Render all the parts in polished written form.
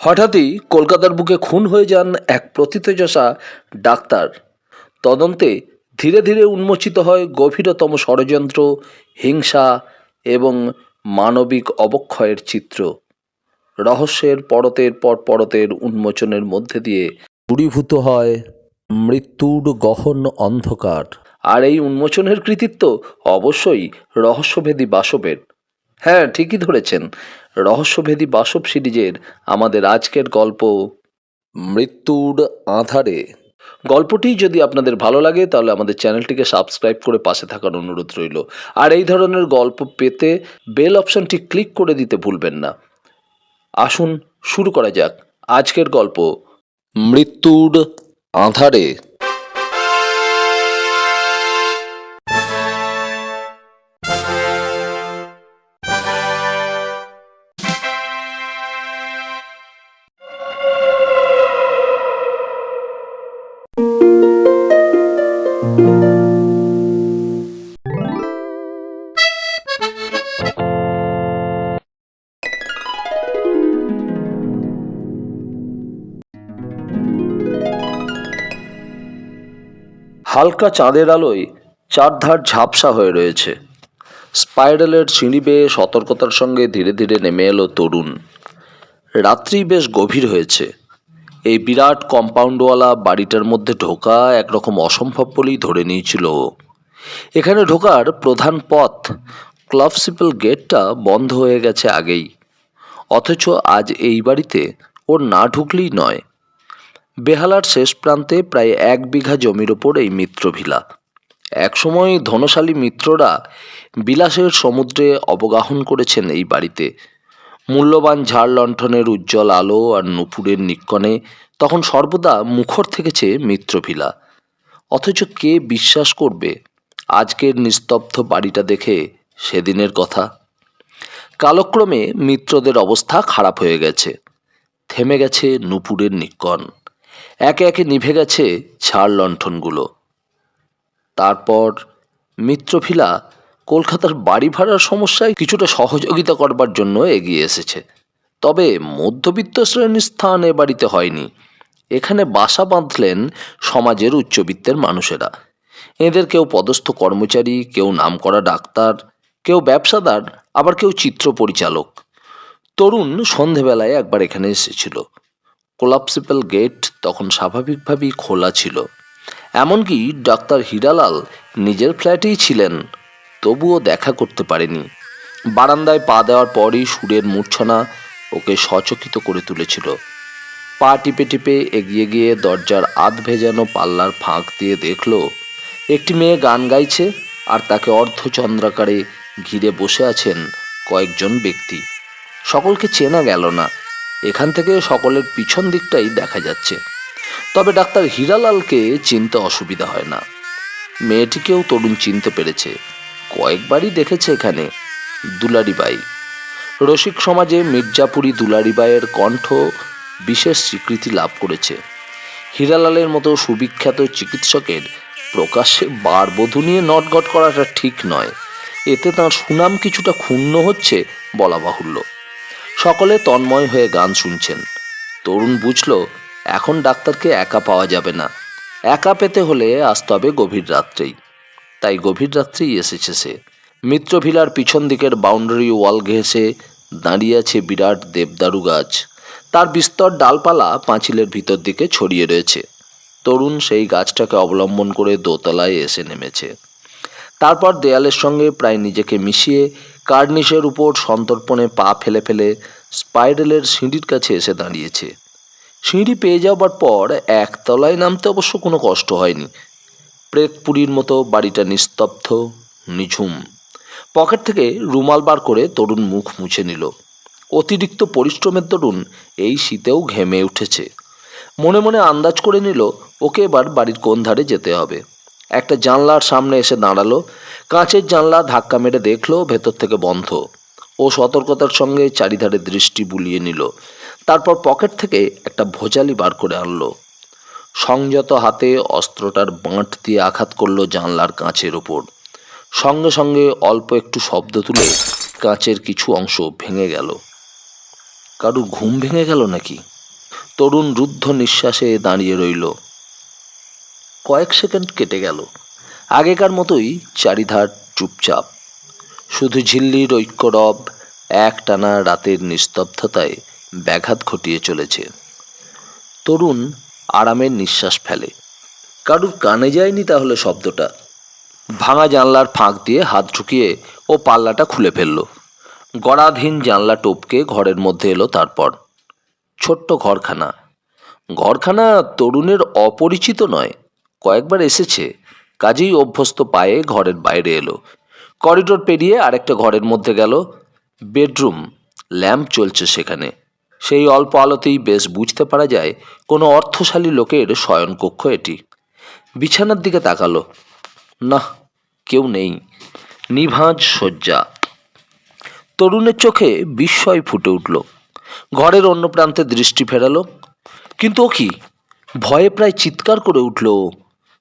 হঠাৎই কলকাতার বুকে খুন হয়ে যান এক প্রথিতযশা ডাক্তার। তদন্তে ধীরে ধীরে উন্মোচিত হয় গভীরতম ষড়যন্ত্র, হিংসা এবং মানবিক অবক্ষয়ের চিত্র। রহস্যের পরতের পর পরতের উন্মোচনের মধ্যে দিয়ে দূরীভূত হয় মৃত্যুর গহন অন্ধকার। আর এই উন্মোচনের কৃতিত্ব অবশ্যই রহস্যভেদী বাসবের। হ্যাঁ, ঠিকই ধরেছেন, রহস্যভেদী বাসব সিরিজের আমাদের আজকের গল্প মৃত্যুর আঁধারে। গল্পটি যদি আপনাদের ভালো লাগে তাহলে আমাদের চ্যানেলটিকে সাবস্ক্রাইব করে পাশে থাকার অনুরোধ রইল। আর এই ধরনের গল্প পেতে বেল অপশনটি ক্লিক করে দিতে ভুলবেন না। আসুন শুরু করা যাক আজকের গল্প মৃত্যুর আঁধারে। হালকা চাঁদের আলোয় চারধার ঝাপসা হয়ে রয়েছে। স্পাইরালের সিঁড়ি বেয়ে সতর্কতার সঙ্গে ধীরে ধীরে নেমে এলো তরুণ। রাত্রি বেশ গভীর হয়েছে। এই বিরাট কম্পাউন্ডওয়ালা বাড়িটার মধ্যে ঢোকা একরকম অসম্ভব বলেই ধরে নিয়েছিল ও। এখানে ঢোকার প্রধান পথ ক্লাবসিপল গেটটা বন্ধ হয়ে গেছে আগেই। অথচ আজ এই বাড়িতে ওর না ঢুকলেই নয়। বেহালার শেষ প্রান্তে প্রায় 1 বিঘা জমির ওপর এই মিত্র ভিলা। একসময় ধনশালী মিত্ররা বিলাসের সমুদ্রে অবগাহন করেছেন এই বাড়িতে। মূল্যবান ঝাড় লণ্ঠনের উজ্জ্বল আলো আর নুপুরের নিক্কণে তখন সর্বদা মুখর থেকেছে মিত্র ভিলা। অথচ কে বিশ্বাস করবে আজকের নিস্তব্ধ বাড়িটা দেখে সেদিনের কথা? কালক্রমে মিত্রদের অবস্থা খারাপ হয়ে গেছে। থেমে গেছে নুপুরের নিক্কণ, একে একে নিভে গেছে ঝাড় লণ্ঠনগুলো। তারপর মিত্রভিলা কলকাতার বাড়ি ভাড়ার সমস্যায় কিছুটা সহযোগিতা করবার জন্য এগিয়ে এসেছে। তবে মধ্যবিত্ত শ্রেণীর স্থান এ বাড়িতে হয়নি। এখানে বাসা বাঁধলেন সমাজের উচ্চবিত্তের মানুষেরা। এদের কেউ পদস্থ কর্মচারী, কেউ নামকরা ডাক্তার, কেউ ব্যবসাদার, আবার কেউ চিত্র পরিচালক। তরুণ সন্ধেবেলায় একবার এখানে এসেছিল। কোলাপসিবল গেট তখন স্বাভাবিকভাবেই খোলা ছিল। এমনকি ডাক্তার হীরালাল নিজের ফ্ল্যাটেই ছিলেন, তবুও দেখা করতে পারেনি। বারান্দায় পা দেওয়ার পরই সুরের মূর্ছনা ওকে সচকিত করে তুলেছিল। পা টিপে টিপে এগিয়ে গিয়ে দরজার আধ ভেজানো পাল্লার ফাঁক দিয়ে দেখল একটি মেয়ে গান গাইছে, আর তাকে অর্ধচন্দ্রাকারে ঘিরে বসে আছেন কয়েকজন ব্যক্তি। সকলকে চেনা গেল না, এখান থেকে সকলের পিছন দিকটাই দেখা যাচ্ছে। তবে ডাক্তার হীরালালকে চিনতে অসুবিধা হয় না। মেয়েটিকেও তরুণ চিনতে পেরেছে, কয়েকবারই দেখেছে এখানে। দুলারিবাই। রসিক সমাজে মির্জাপুরী দুলারিবাইয়ের কণ্ঠ বিশেষ স্বীকৃতি লাভ করেছে। হীরালালের মতো সুবিখ্যাত চিকিৎসকের প্রকাশ্যে বারবধূ নিয়ে নটঘট করাটা ঠিক নয়। এতে তাঁর সুনাম কিছুটা ক্ষুণ্ণ হচ্ছে বলা বাহুল্য। সকলে তন্ময় হয়ে গান শুনছেন। তরুণ বুঝল এখন ডাক্তারকে একা পাওয়া যাবে না। একা পেতে হলে আসতে হবে গভীর রাত্রেই। তাই গভীর রাত্রেই এসেছে সে। মিত্রভিলার পিছন দিকের বাউন্ডারি ওয়াল ঘেঁষে দাঁড়িয়ে আছে বিরাট দেবদারু গাছ। তার বিস্তর ডালপালা পাঁচিলের ভিতর দিকে ছড়িয়ে রয়েছে। তরুণ সেই গাছটাকে অবলম্বন করে দোতলায় এসে নেমেছে। তারপর দেয়ালের সঙ্গে প্রায় নিজেকে মিশিয়ে কার্নিশের উপর সন্তর্পণে পা ফেলে ফেলে স্পাইরালের সিঁড়ির কাছে এসে দাঁড়িয়েছে। সিঁড়ি পেয়ে যাবার পর একতলায় নামতে অবশ্য কোনো কষ্ট হয়নি। প্রেতপুরীর মতো বাড়িটা নিস্তব্ধ, নিঝুম। পকেট থেকে রুমাল বার করে তরুণ মুখ মুছে নিল। অতিরিক্ত পরিশ্রমের দরুন এই শীতেও ঘেমে উঠেছে। মনে মনে আন্দাজ করে নিল ওকে এবার বাড়ির কোন ধারে যেতে হবে। একটা জানলার সামনে এসে দাঁড়ালো। কাঁচের জানলা ধাক্কা মেরে দেখলো ভেতর থেকে বন্ধ। ও সতর্কতার সঙ্গে চারিধারে দৃষ্টি বুলিয়ে নিল। তারপর পকেট থেকে একটা ভোজালি বার করে আনলো। সংযত হাতে অস্ত্রটার বাঁট দিয়ে আঘাত করলো জানলার কাঁচের ওপর। সঙ্গে সঙ্গে অল্প একটু শব্দ তুলে কাঁচের কিছু অংশ ভেঙে গেল। কারুর ঘুম ভেঙে গেল নাকি? তরুণ রুদ্ধ নিঃশ্বাসে দাঁড়িয়ে রইল। কয়েক সেকেন্ড কেটে গেল। আগেকার মতোই চারিধার চুপচাপ, শুধু ঝিল্লির ঐক্যরব একটানা রাতের নিস্তব্ধতায় ব্যাঘাত ঘটিয়ে চলেছে। তরুণ আরামের নিঃশ্বাস ফেলে। কারুর কানে যায়নি তাহলে শব্দটা? ভাঙা জানলার ফাঁক দিয়ে হাত ঢুকিয়ে ও পাল্লাটা খুলে ফেলল। গড়াধীন জানলা টপকে ঘরের মধ্যে এলো। তারপর ছোট্ট ঘরখানা তরুণের অপরিচিত নয়, কয়েকবার এসেছে, কাজেই অভ্যস্ত পায়ে ঘরের বাইরে এলো। করিডোর পেরিয়ে আরেকটা ঘরের মধ্যে গেল। বেডরুম, ল্যাম্প চলছে সেখানে। সেই অল্প আলোতেই বেশ বুঝতে পারা যায় কোনো অর্থশালী লোকের শয়নকক্ষ এটি। বিছানার দিকে তাকালো। না, কেউ নেই। নিভাঁজ শয্যা। তরুণের চোখে বিস্ময় ফুটে উঠল। ঘরের অন্য প্রান্তে দৃষ্টি ফেরালো, কিন্তু ও কি! ভয়ে প্রায় চিৎকার করে উঠল।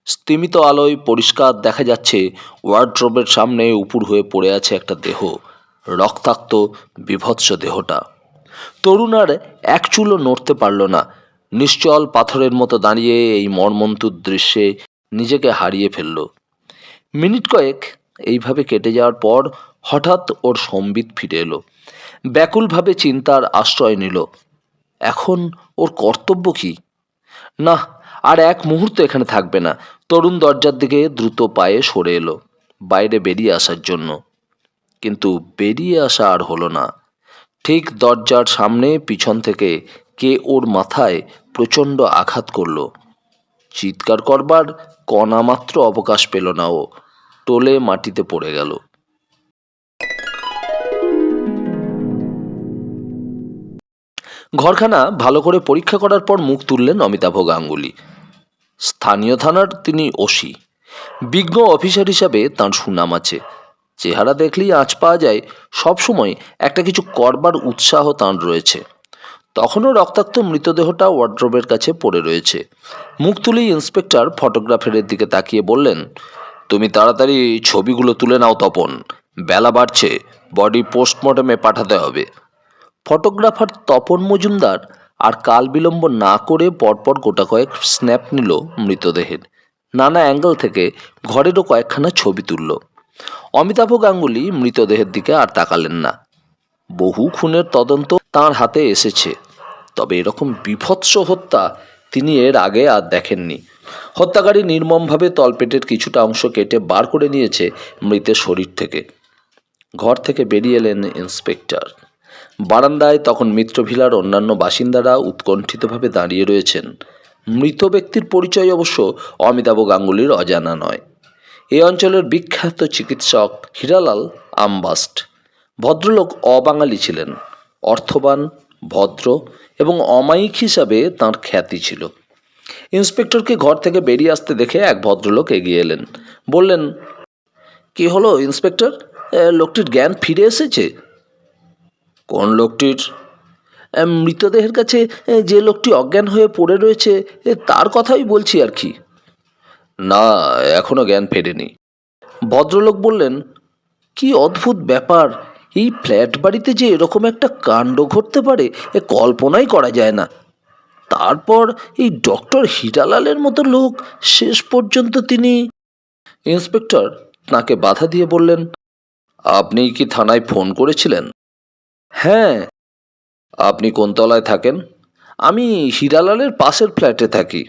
স্তিমিত আলোয় পরিষ্কার দেখা যাচ্ছে ওয়ার্ড্রোবের সামনে উপুড় হয়ে পড়ে আছে একটা দেহ, রক্তাক্ত বিভৎস দেহটা। তরুণ আর এক চুলও নড়তে পারল না। নিশ্চল পাথরের মতো দাঁড়িয়ে এই মর্মন্তুদ দৃশ্যে নিজেকে হারিয়ে ফেলল। মিনিট কয়েক এইভাবে কেটে যাওয়ার পর হঠাৎ ওর সম্বিত ফিরে এলো। ব্যাকুলভাবে চিন্তার আশ্রয় নিল। এখন ওর কর্তব্য কি? না, আর এক মুহূর্ত এখানে থাকবে না। তরুণ দরজার দিকে দ্রুত পায়ে সরে এলো, বাইরে বেরিয়ে আসার জন্য। কিন্তু বেরিয়ে আসা আর হলো না। ঠিক দরজার সামনে পিছন থেকে কে ওর মাথায় প্রচণ্ড আঘাত করল। চিৎকার করবার কণামাত্র অবকাশ পেল না ও, টোলে মাটিতে পড়ে গেল। ঘরখানা ভালো করে পরীক্ষা করার পর মুখ তুললেন অমিতাভ গাঙ্গুলি। স্থানীয় থানার তিনি ওসি। বিজ্ঞ অফিসার হিসাবে তাঁর সুনাম আছে। চেহারা দেখলেই আঁচ পাওয়া যায় সবসময় একটা কিছু করবার উৎসাহ তাঁর রয়েছে। তখনও রক্তাক্ত মৃতদেহটা ওয়ার্ড্রোবের কাছে পড়ে রয়েছে। মুখ তুলেই ইন্সপেক্টর ফটোগ্রাফারের দিকে তাকিয়ে বললেন, তুমি তাড়াতাড়ি ছবিগুলো তুলে নাও তপন, বেলা বাড়ছে, বডি পোস্টমর্টমে পাঠাতে হবে। ফটোগ্রাফার তপন মজুমদার আর কাল বিলম্ব না করে পরপর গোটা কয়েক স্ন্যাপ নিল মৃতদেহের। নানা অ্যাঙ্গেল থেকে ঘরেরও কয়েকখানা ছবি তুলল। অমিতাভ গাঙ্গুলি মৃতদেহের দিকে আর তাকালেন না। বহু খুনের তদন্ত তাঁর হাতে এসেছে, তবে এরকম বীভৎস হত্যা তিনি এর আগে আর দেখেননি। হত্যাকারী নির্মমভাবে তলপেটের কিছুটা অংশ কেটে বার করে নিয়েছে মৃতের শরীর থেকে। ঘর থেকে বেরিয়ে এলেন ইন্সপেক্টর। বারান্দায় তখন মিত্রভিলার অন্যান্য বাসিন্দারা উৎকণ্ঠিতভাবে দাঁড়িয়ে রয়েছেন। মৃত ব্যক্তির পরিচয় অবশ্য অমিতাভ গাঙ্গুলির অজানা নয়। এই অঞ্চলের বিখ্যাত চিকিৎসক হীরালাল আমবাস্ট। ভদ্রলোক অবাঙালি ছিলেন, অর্থবান, ভদ্র এবং অমায়িক হিসাবে তাঁর খ্যাতি ছিল। ইন্সপেক্টরকে ঘর থেকে বেরিয়ে আসতে দেখে এক ভদ্রলোক এগিয়ে এলেন। বললেন, কি হলো ইন্সপেক্টর, লোকটির জ্ঞান ফিরে এসেছে? কোন লোকটির? মৃতদেহের কাছে যে লোকটি অজ্ঞান হয়ে পড়ে রয়েছে তার কথাই বলছি আর কি। না, এখনো জ্ঞান ফেরেনি। ভদ্রলোক বললেন, কি অদ্ভুত ব্যাপার, এই ফ্ল্যাট বাড়িতে যে এরকম একটা কাণ্ড ঘটতে পারে এ কল্পনাই করা যায় না। তারপর এই ডক্টর হীরালালের মতো লোক শেষ পর্যন্ত তিনি। ইন্সপেক্টর তাকে বাধা দিয়ে বললেন, আপনি কি থানায় ফোন করেছিলেন? হ্যাঁ। আপনি কোন তলায় থাকেন? আমি হীরালালের পাশের ফ্ল্যাটে থাকি।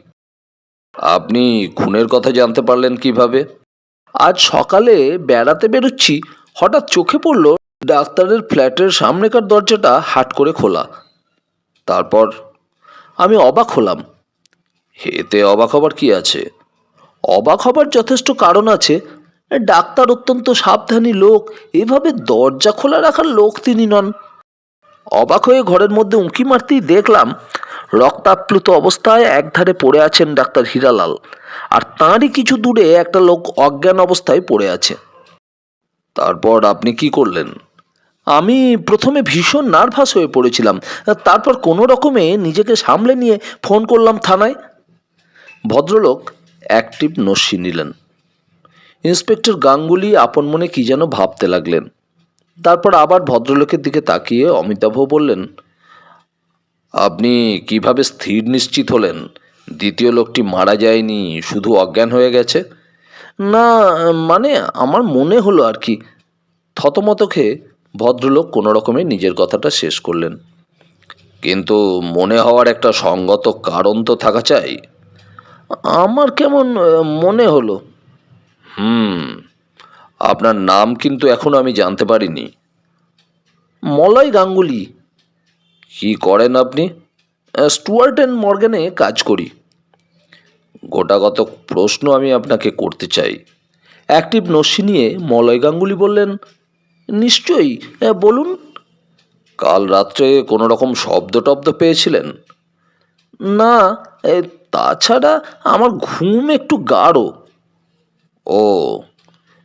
আপনি খুনের কথা জানতে পারলেন কিভাবে? আজ সকালে বেড়াতে বেরোচ্ছি, হঠাৎ চোখে পড়ল ডাক্তারের ফ্ল্যাটের সামনেকার দরজাটা হাট করে খোলা। তারপর আমি অবাক হলাম। এতে অবাক হবার কি আছে? অবাক হবার যথেষ্ট কারণ আছে। ডাক্তার অত্যন্ত সাবধানী লোক, এভাবে দরজা খোলা রাখার লোক তিনি নন। অবাক হয়ে ঘরের মধ্যে উঁকি মারতেই দেখলাম রক্তাপ্লুত অবস্থায় একধারে পড়ে আছেন ডাক্তার হীরালাল, আর তাঁরই কিছু দূরে একটা লোক অজ্ঞান অবস্থায় পড়ে আছে। তারপর আপনি কি করলেন? আমি প্রথমে ভীষণ নার্ভাস হয়ে পড়েছিলাম, তারপর কোনো রকমে নিজেকে সামলে নিয়ে ফোন করলাম থানায়। ভদ্রলোক অ্যাক্টিভ নস্যি নিলেন। ইন্সপেক্টর গাঙ্গুলি আপন মনে কি যেন ভাবতে লাগলেন। তারপর আবার ভদ্রলোকের দিকে তাকিয়ে অমিতাভ বললেন, আপনি কিভাবে স্থির নিশ্চিত হলেন দ্বিতীয় লোকটি মারা যায়নি, শুধু অজ্ঞান হয়ে গেছে? না, মানে আমার মনে হলো আর কি। থতমত খেয়ে ভদ্রলোক কোনো রকমে নিজের কথাটা শেষ করলেন। কিন্তু মনে হওয়ার একটা সঙ্গত কারণ তো থাকা চাই। আমার কেমন মনে হলো। হুম, আপনার নাম কিন্তু এখনো আমি জানতে পারিনি। মলয় গাঙ্গুলি। কি করেন আপনি? স্টুয়ার্ট অ্যান্ড মর্গ্যানে কাজ করি। গোটাকত প্রশ্ন আমি আপনাকে করতে চাই। অ্যাক্টিভ নস্যি নিয়ে মলয় গাঙ্গুলি বললেন, নিশ্চয়ই, বলুন। কাল রাত্রে কোনো রকম শব্দ টব্দ পেয়েছিলেন? না, এ, তাছাড়া আমার ঘুম একটু গাঢ়। ও,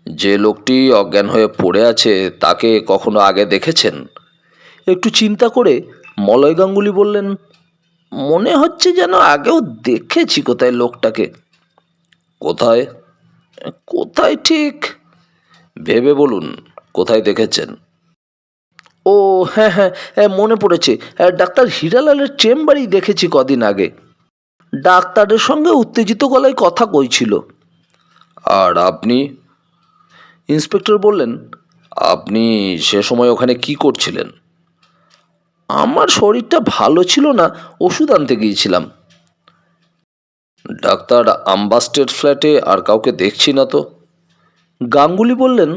যে লোকটি অজ্ঞান হয়ে পড়ে আছে তাকে কখনো আগে দেখেছেন? একটু চিন্তা করে মলয় গাঙ্গুলি বললেন, মনে হচ্ছে যেন আগেও দেখেছি কোথায় লোকটাকে। কোথায়? কোথায় ঠিক ভেবে বলুন, কোথায় দেখেছেন? ও, হ্যাঁ হ্যাঁ, মনে পড়েছে। ডাক্তার হীরালালের চেম্বারেই দেখেছি কদিন আগে। ডাক্তারের সঙ্গে উত্তেজিত গলায় কথা কইছিল। আর আপনি? ইন্সপেক্টর বললেন, আপনি সে সময় ওখানে কি করছিলেন? আমার শরীরটা ভালো ছিল না, ওষুধ আনতে গিয়েছিলাম। ডাক্তার আম্বাস্টের ফ্ল্যাটে আর কাউকে দেখছি না তো। গাঙ্গুলি বললেন,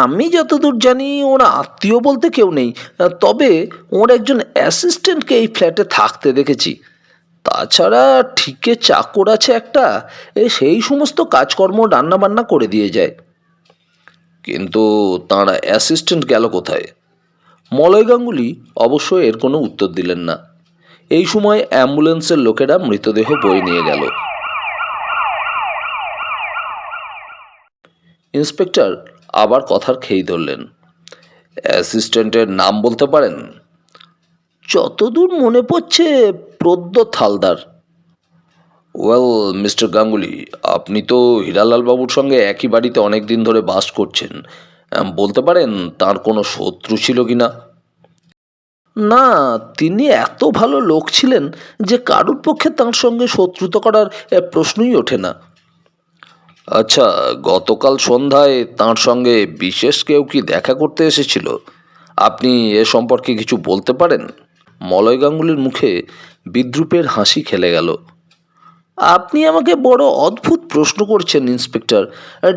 আমি যতদূর জানি ওর আত্মীয় বলতে কেউ নেই, তবে ওর একজন অ্যাসিস্ট্যান্টকে এই ফ্ল্যাটে থাকতে দেখেছি। তাছাড়া ঠিকে চাকর আছে একটা, সেই সমস্ত কাজকর্ম রান্নাবান্না করে দিয়ে যায়। কিন্তু তাঁর অ্যাসিস্ট্যান্ট গেল কোথায়? মলয় গাঙ্গুলি অবশ্য এর কোনো উত্তর দিলেন না। এই সময় অ্যাম্বুলেন্সের লোকেরা মৃতদেহ বয়ে নিয়ে গেল। ইন্সপেক্টর আবার কথার খেই ধরলেন, অ্যাসিস্ট্যান্টের নাম বলতে পারেন? যতদূর মনে পড়ছে প্রদ্যোৎ হালদার। ওয়েল, মিস্টার গাঙ্গুলি, আপনি তো হীরালাল বাবুর সঙ্গে একই বাড়িতে অনেক দিন ধরে বাস করছেন। বলতে পারেন তার কোনো শত্রু ছিল কি না? না, তিনি এত ভালো লোক ছিলেন যে কারুর পক্ষে তাঁর সঙ্গে শত্রুতা করার প্রশ্নই ওঠে না। আচ্ছা, গতকাল সন্ধ্যায় তাঁর সঙ্গে বিশেষ কেউ কি দেখা করতে এসেছিল? আপনি এ সম্পর্কে কিছু বলতে পারেন? মলয় গাঙ্গুলির মুখে বিদ্রূপের হাসি খেলে গেল। আপনি আমাকে বড় অদ্ভুত প্রশ্ন করছেন ইন্সপেক্টর।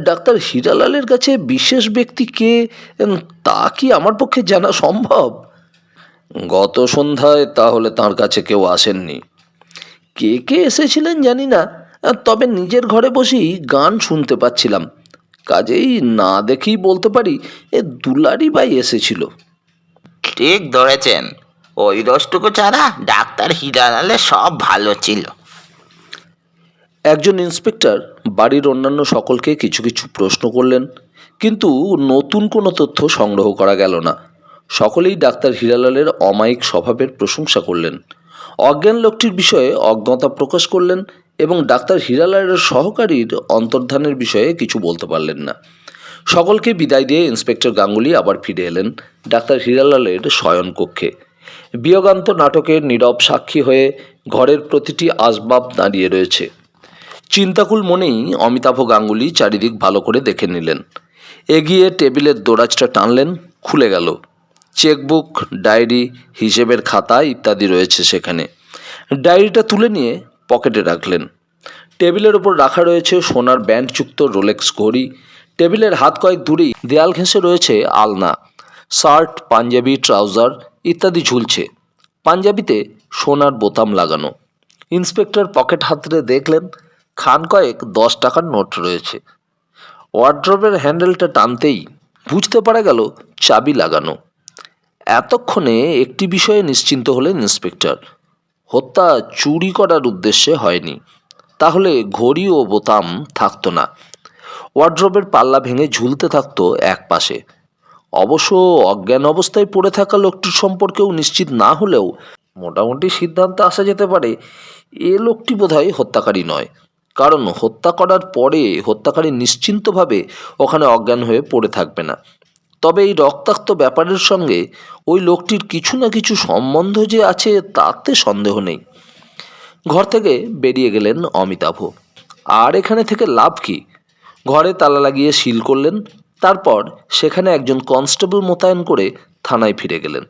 ডাক্তার হীরালালের কাছে বিশেষ ব্যক্তি কে, তা কি আমার পক্ষে জানা সম্ভব? গত সন্ধ্যায় তাহলে তার কাছে কেউ আসেননি? কে কে এসেছিলেন জানি না, তবে নিজের ঘরে বসেই গান শুনতে পাচ্ছিলাম। কাজেই না দেখেই বলতে পারি দুলারি বাই এসেছিল। ঠিক ধরেছেন, ওই দোষটুকু ছাড়া ডাক্তার হীরালালের সব ভালো ছিল। একজন ইন্সপেক্টর বাড়ির অন্যান্য সকলকে কিছু কিছু প্রশ্ন করলেন, কিন্তু নতুন কোনো তথ্য সংগ্রহ করা গেল না। সকলেই ডাক্তার হীরালালের অমায়িক স্বভাবের প্রশংসা করলেন। অজ্ঞান লোকটির বিষয়ে অজ্ঞতা প্রকাশ করলেন এবং ডাক্তার হীরালালের সহকারীর অন্তর্ধানের বিষয়ে কিছু বলতে পারলেন না। সকলকে বিদায় দিয়ে ইন্সপেক্টর গাঙ্গুলি আবার ফিরে এলেন ডাক্তার হীরালালের শয়নকক্ষে। বিয়োগান্ত নাটকের নীরব সাক্ষী হয়ে ঘরের প্রতিটি আসবাব দাঁড়িয়ে রয়েছে। চিন্তাকুল মনেই অমিতাভ গাঙ্গুলি চারিদিক ভালো করে দেখে নিলেন। এগিয়ে টেবিলের দোরাজটা টানলেন, খুলে গেল। চেকবুক, ডায়েরি, হিসেবের খাতা ইত্যাদি রয়েছে সেখানে। ডায়েরিটা তুলে নিয়ে পকেটে রাখলেন। টেবিলের ওপর রাখা রয়েছে সোনার ব্যান্ডযুক্ত রোলেক্স ঘড়ি। টেবিলের হাত কয়েক দূরেই দেয়াল ঘেঁষে রয়েছে আলনা। শার্ট, পাঞ্জাবি, ট্রাউজার ইত্যাদি ঝুলছে। পাঞ্জাবিতে সোনার বোতাম লাগানো। ইন্সপেক্টর পকেট হাতড়ে দেখলেন খান কয়েক 10 টাকার নোট রয়েছে। ওয়ার্ড্রবের হ্যান্ডেলটা টানতেই বুঝতে পারা গেল চাবি লাগানো। এতক্ষণে একটি বিষয়ে নিশ্চিন্ত হলেন ইন্সপেক্টর, হত্যা চুরি করার উদ্দেশ্যে হয়নি। তাহলে ঘড়ি ও বোতাম থাকতো না। ওয়ার্ড্রবের পাল্লা ভেঙে ঝুলতে থাকতো এক পাশে। অবশ্য অজ্ঞান অবস্থায় পড়ে থাকা লোকটির সম্পর্কেও নিশ্চিত না হলেও মোটামুটি সিদ্ধান্তে আসা যেতে পারে এ লোকটি বোধহয় হত্যাকারী নয়, কারণ হত্যা করার পরে হত্যাকারী নিশ্চিন্তভাবে ওখানে অজ্ঞান হয়ে পড়ে থাকবে না। তবে এই রক্তাক্ত ব্যাপারের সঙ্গে ওই লোকটির কিছু না কিছু সম্বন্ধ যে আছে তাতে সন্দেহ নেই। ঘর থেকে বেরিয়ে গেলেন অমিতাভ। আর এখানে থেকে লাভ কি? ঘরে তালা লাগিয়ে সিল করলেন। তারপর সেখানে একজন কনস্টেবল মোতায়েন করে থানায় ফিরে গেলেন।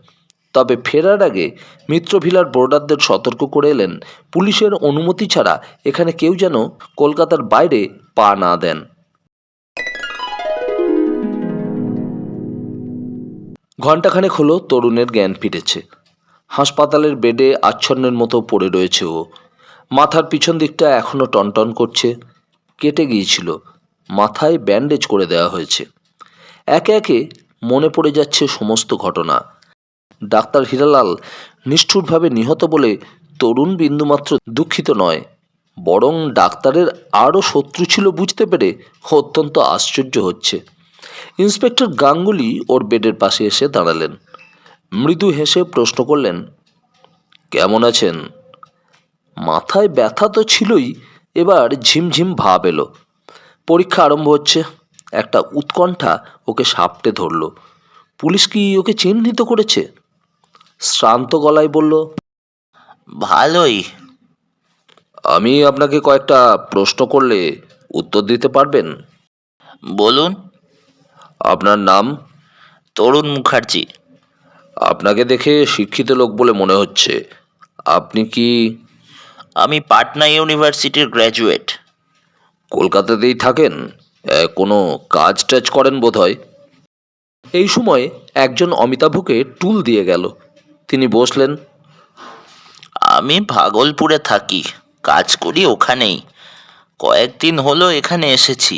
তবে ফেরার আগে মিত্রভিলার বোর্ডারদের সতর্ক করে এলেন, পুলিশের অনুমতি ছাড়া এখানে কেউ যেন কলকাতার বাইরে পা না দেন। ঘণ্টাখানেক হলো তরুণের জ্ঞান ফিরেছে। হাসপাতালের বেডে আচ্ছন্নের মতো পড়ে রয়েছে ও। মাথার পিছন দিকটা এখনও টনটন করছে। কেটে গিয়েছিল, মাথায় ব্যান্ডেজ করে দেওয়া হয়েছে। একে একে মনে পড়ে যাচ্ছে সমস্ত ঘটনা। ডাক্তার হীরালাল নিষ্ঠুরভাবে নিহত বলে তরুণ বিন্দুমাত্র দুঃখিত নয়, বরং ডাক্তারের আরও শত্রু ছিল বুঝতে পেরে অত্যন্ত আশ্চর্য হচ্ছে। ইন্সপেক্টর গাঙ্গুলি ওর বেডের পাশে এসে দাঁড়ালেন। মৃদু হেসে প্রশ্ন করলেন, কেমন আছেন? মাথায় ব্যথা তো ছিলই, এবার ঝিমঝিম ভাব এলো। পরীক্ষা আরম্ভ হচ্ছে। একটা উৎকণ্ঠা ওকে সাপটে ধরল। পুলিশ কি ওকে চিহ্নিত করেছে? শ্রান্ত গলায় বলল, ভালোই। আমি আপনাকে কয়েকটা প্রশ্ন করলে উত্তর দিতে পারবেন? বলুন। আপনার নাম? তরুণ মুখার্জি। আপনাকে দেখে শিক্ষিত লোক বলে মনে হচ্ছে। আপনি কি? আমি পাটনা ইউনিভার্সিটির গ্র্যাজুয়েট। কলকাতাতেই থাকেন? কোনো কাজ টাজ করেন বোধহয়। এই সময় একজন অমিতাভকে টুল দিয়ে গেল। তিনি বসলেন। আমি ভাগলপুরে থাকি, কাজ করি ওখানেই। কয়েকদিন হলো এখানে এসেছি।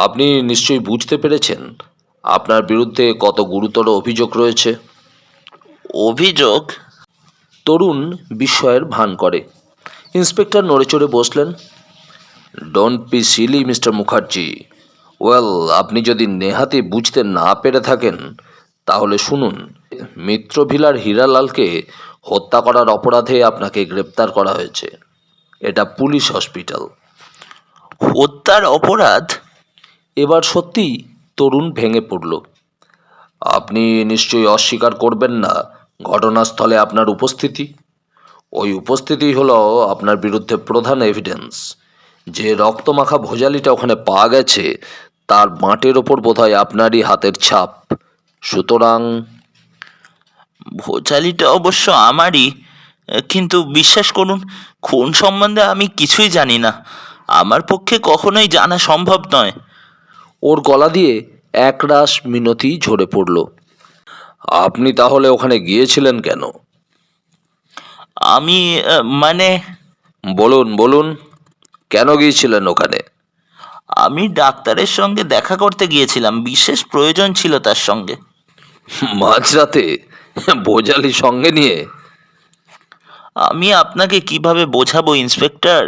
আপনি নিশ্চয়ই বুঝতে পেরেছেন আপনার বিরুদ্ধে কত গুরুতর অভিযোগ রয়েছে। অভিযোগ? তরুণ বিস্ময়ের ভান করে। ইন্সপেক্টর নড়েচড়ে বসলেন। Don't be silly mister Mukherjee. Well, আপনি যদি নেহাতি বুঝতে না পেরে থাকেন তাহলে শুনুন। মিত্রভিলার হীরালালকে হত্যা করার অপরাধে আপনাকে গ্রেপ্তার করা হয়েছে। এটা পুলিশ হসপিটাল। হত্যার অপরাধ? এবার সত্যিই তরুণ ভেঙে পড়ল। আপনি নিশ্চয়ই অস্বীকার করবেন না ঘটনাস্থলে আপনার উপস্থিতি। ওই উপস্থিতি হলো আপনার বিরুদ্ধে প্রধান এভিডেন্স। যে রক্তমাখা ভোজালিটা ওখানে পাওয়া গেছে তার বাঁটের ওপর বোধহয় আপনারই হাতের ছাপ। সুতরাং ভোজালিটা অবশ্য আমারই, কিন্তু বিশ্বাস করুন, খুন সম্বন্ধে আমি কিছুই জানি না। আমার পক্ষে কখনোই জানা সম্ভব নয়। ওর গলা দিয়ে একরাশ মিনতি ঝরে পড়ল। আপনি তাহলে ওখানে গিয়েছিলেন কেন? আমি মানে বলুন বলুন, কেন গিয়েছিলেন ওখানে? আমি ডাক্তারের সঙ্গে দেখা করতে গিয়েছিলাম, বিশেষ প্রয়োজন ছিল তার সঙ্গে। মাঝরাতে ভোজালি সঙ্গে নিয়ে? আমি আপনাকে কিভাবে বোঝাবো ইন্সপেক্টর?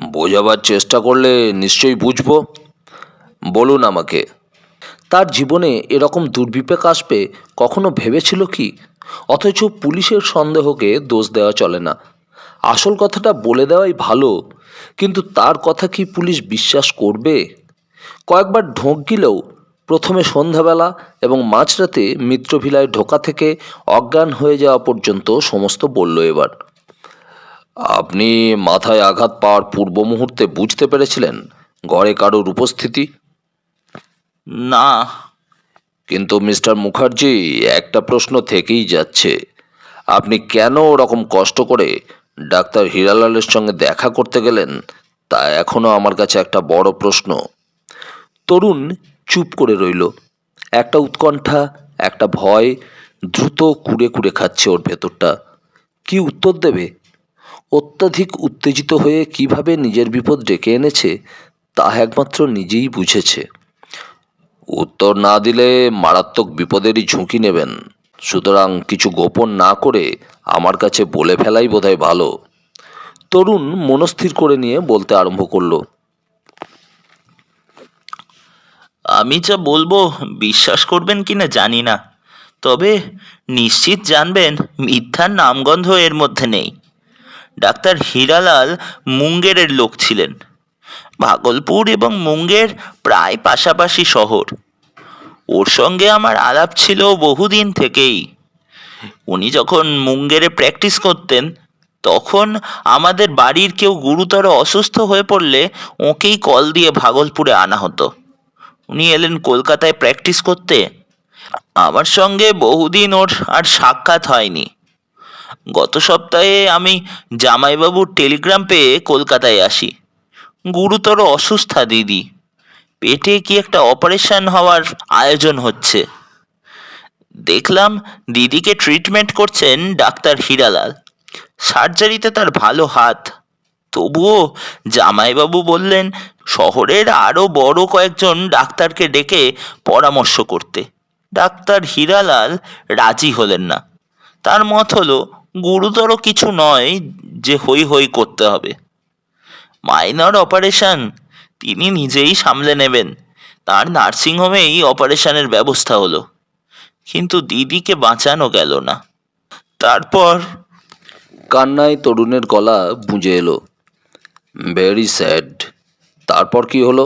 বোঝাবার চেষ্টা করলে নিশ্চয়ই বুঝবো। বলুন আমাকে, তার জীবনে এরকম দুর্বিপাক আসবে কখনো ভেবেছিল কি? অথচ পুলিশের সন্দেহকে দোষ দেওয়া চলে না। আসল কথাটা বলে দেওয়াই ভালো। কিন্তু তার কথা কি পুলিশ বিশ্বাস করবে? কয়েকবার ঢোক গিলেও প্রথমে সন্ধ্যাবেলা এবং মাঝরাতে মিত্রভিলায় ঢোকা থেকে অজ্ঞান হয়ে যাওয়া পর্যন্ত সমস্ত বলল। এবার আপনি মাথায় আঘাত পাওয়ার পূর্ব মুহূর্তে বুঝতে পেরেছিলেন ঘরে কারোর উপস্থিতি? না। কিন্তু মিস্টার মুখার্জি, একটা প্রশ্ন থেকেই যাচ্ছে। আপনি কেন ওরকম কষ্ট করে ডাক্তার হীরালালের সঙ্গে দেখা করতে গেলেন তা এখনও আমার কাছে একটা বড় প্রশ্ন। তরুণ চুপ করে রইল। একটা উৎকণ্ঠা, একটা ভয় দ্রুত কুড়ে কুড়ে খাচ্ছে ওর ভেতরটা। কি উত্তর দেবে? অত্যাধিক উত্তেজিত হয়ে কিভাবে নিজের বিপদ ডেকে এনেছে তা একমাত্র নিজেই বুঝেছে। উত্তর না দিলে মারাত্মক বিপদেরই ঝুঁকি নেবেন। সুতরাং কিছু গোপন না করে আমার কাছে বলে ফেলাই বোধহয় ভালো। তরুণ মনস্থির করে নিয়ে বলতে আরম্ভ করলো। আমি যা বলবো বিশ্বাস করবেন কিনা জানি না, তবে নিশ্চিত জানবেন মিথ্যার নামগন্ধ এর মধ্যে নেই। ডাক্তার হীরালাল মুঙ্গেরের লোক ছিলেন। ভাগলপুর এবং মুঙ্গের প্রায় পাশাপাশি শহর। ওর সঙ্গে আমার আলাপ ছিল বহুদিন থেকেই। উনি যখন মুঙ্গেরে প্র্যাকটিস করতেন, তখন আমাদের বাড়ির কেউ গুরুতর অসুস্থ হয়ে পড়লে ওকেই কল দিয়ে ভাগলপুরে আনা হতো। উনি এলেন কলকাতায় প্র্যাকটিস করতে। আমার সঙ্গে বহুদিন ওর আর সাক্ষাৎ হয়নি। গত সপ্তাহে আমি জামাইবাবুর টেলিগ্রাম পেয়ে কলকাতায় আসি। গুরুতর অসুস্থা দিদি, পেটে কি একটা অপারেশন হওয়ার আয়োজন হচ্ছে। দেখলাম দিদিকে ট্রিটমেন্ট করছেন ডাক্তার হীরালাল। সার্জারিতে তার ভালো হাত। তবুও জামাইবাবু বললেন শহরের আরো বড় কয়েকজন ডাক্তারকে ডেকে পরামর্শ করতে। ডাক্তার হীরালাল রাজি হলেন না। তার মত হলো গুরুতর কিছু নয় যে হই হই করতে হবে। মাইনর অপারেশন তিনি নিজেই সামলে নেবেন। তার নার্সিংহোমেই অপারেশনের ব্যবস্থা হলো, কিন্তু দিদিকে বাঁচানো গেল না। তারপর কান্নায় তরুণের গলা বুঁজে এলো। Very sad. তারপর কি হলো?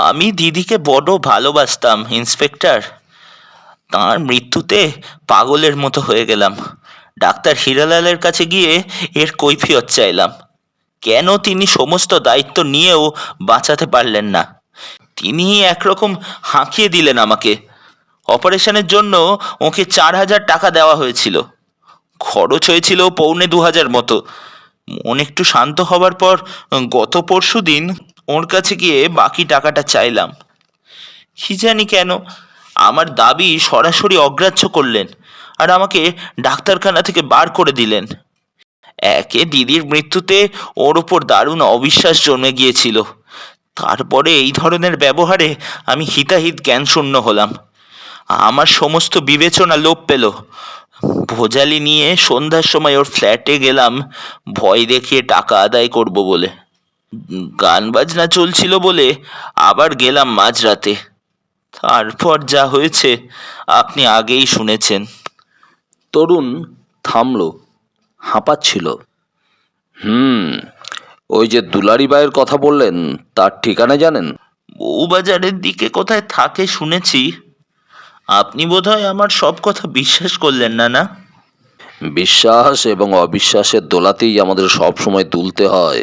আমি দিদিকে বড় ভালোবাসতাম ইন্সপেক্টর। তাঁর মৃত্যুতে পাগলের মতো হয়ে গেলাম। ডাক্তার হীরালালের কাছে গিয়ে এর কৈফিয়ত চাইলাম। কেন তিনি সমস্ত দায়িত্ব নিয়েও বাঁচাতে পারলেন না? তিনি একরকম হাঁকিয়ে দিলেন আমাকে। অপারেশনের জন্য ওকে 4,000 টাকা দেওয়া হয়েছিল। খরচ হয়েছিল 2,500 মতো। মন একটু শান্ত হবার পর গত পরশু দিন ওর কাছে গিয়ে বাকি টাকাটা চাইলাম। কি জানি কেন আমার দাবি সরাসরি অগ্রাহ্য করলেন আর আমাকে ডাক্তারখানা থেকে বার করে দিলেন। একে দিদির মৃত্যুতে ওর ওপর দারুণ অবিশ্বাস জন্মে গিয়েছিল। তারপরে এই ধরনের ব্যবহারে আমি হিতাহিত জ্ঞানশূন্য হলাম। আমার সমস্ত বিবেচনা লোপ পেল। ভোজালি নিয়ে সন্ধ্যার সময় ওর ফ্ল্যাটে গেলাম ভয় দেখিয়ে টাকা আদায় করব বলে। গান বাজনা চলছিল বলে আবার গেলাম মাঝরাতে। তারপর যা হয়েছে আপনি আগেই শুনেছেন। তরুণ থামল, হাঁপাচ্ছিল। ওই যে দুলারিবাইয়ের কথা বললেন, তার ঠিকানা জানেন? বউবাজারের দিকে কোথায় থাকে শুনেছি। আপনি বোধহয় আমার সব কথা বিশ্বাস করলেন না, না? বিশ্বাস এবং অবিশ্বাসের দোলাতেই আমাদের সব সময় তুলতে হয়।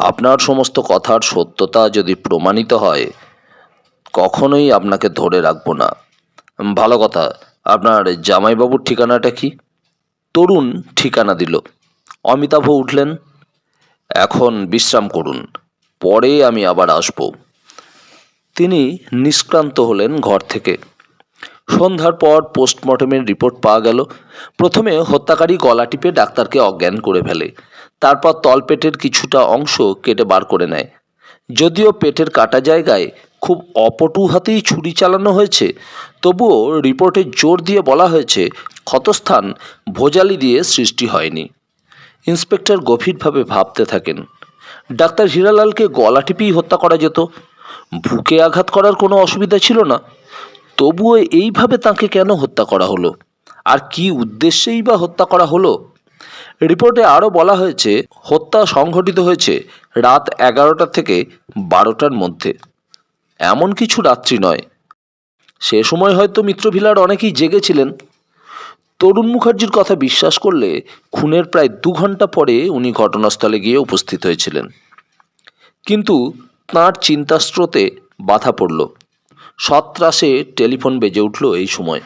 আপনার সমস্ত কথার সত্যতা যদি প্রমাণিত হয়, কখনোই আপনাকে ধরে রাখবো না। ভালো কথা, আপনার জামাইবাবুর ঠিকানাটা কি? তরুণ ঠিকানা দিল। অমিতাভ উঠলেন। এখন বিশ্রাম করুন, পরে আমি আবার আসব। তিনি নিষ্ক্রান্ত হলেন ঘর থেকে। সন্ধ্যার পর পোস্টমর্টমের রিপোর্ট পাওয়া গেল। প্রথমে হত্যাকারী গলা টিপে ডাক্তারকে অজ্ঞান করে ফেলে। তারপর তলপেটের কিছুটা অংশ কেটে বার করে নেয়। যদিও পেটের কাটা জায়গায় খুব অপটু হাতেই ছুরি চালানো হয়েছে, তবুও রিপোর্টে জোর দিয়ে বলা হয়েছে ক্ষতস্থান ভোজালি দিয়ে সৃষ্টি হয়নি। ইন্সপেক্টর গভীরভাবে ভাবতে থাকেন। ডাক্তার হীরালালকে গলা টিপেই হত্যা করা যেত। বুকে আঘাত করার কোনো অসুবিধা ছিল না। তবুও এইভাবে তাকে কেন হত্যা করা হলো, আর কি উদ্দেশ্যেই বা হত্যা করা হলো? রিপোর্টে আরও বলা হয়েছে হত্যা সংঘটিত হয়েছে রাত 11টা থেকে 12টার মধ্যে। এমন কিছু রাত্রি নয়, সে সময় হয়তো মিত্রভিলার অনেকেই জেগেছিলেন। তরুণ মুখার্জির কথা বিশ্বাস করলে খুনের প্রায় 2 ঘন্টা পরে উনি ঘটনাস্থলে গিয়ে উপস্থিত হয়েছিলেন। কিন্তু তাঁর চিন্তাস্রোতে বাধা পড়ল। সত্রাসে টেলিফোন বেজে উঠল এই সময়।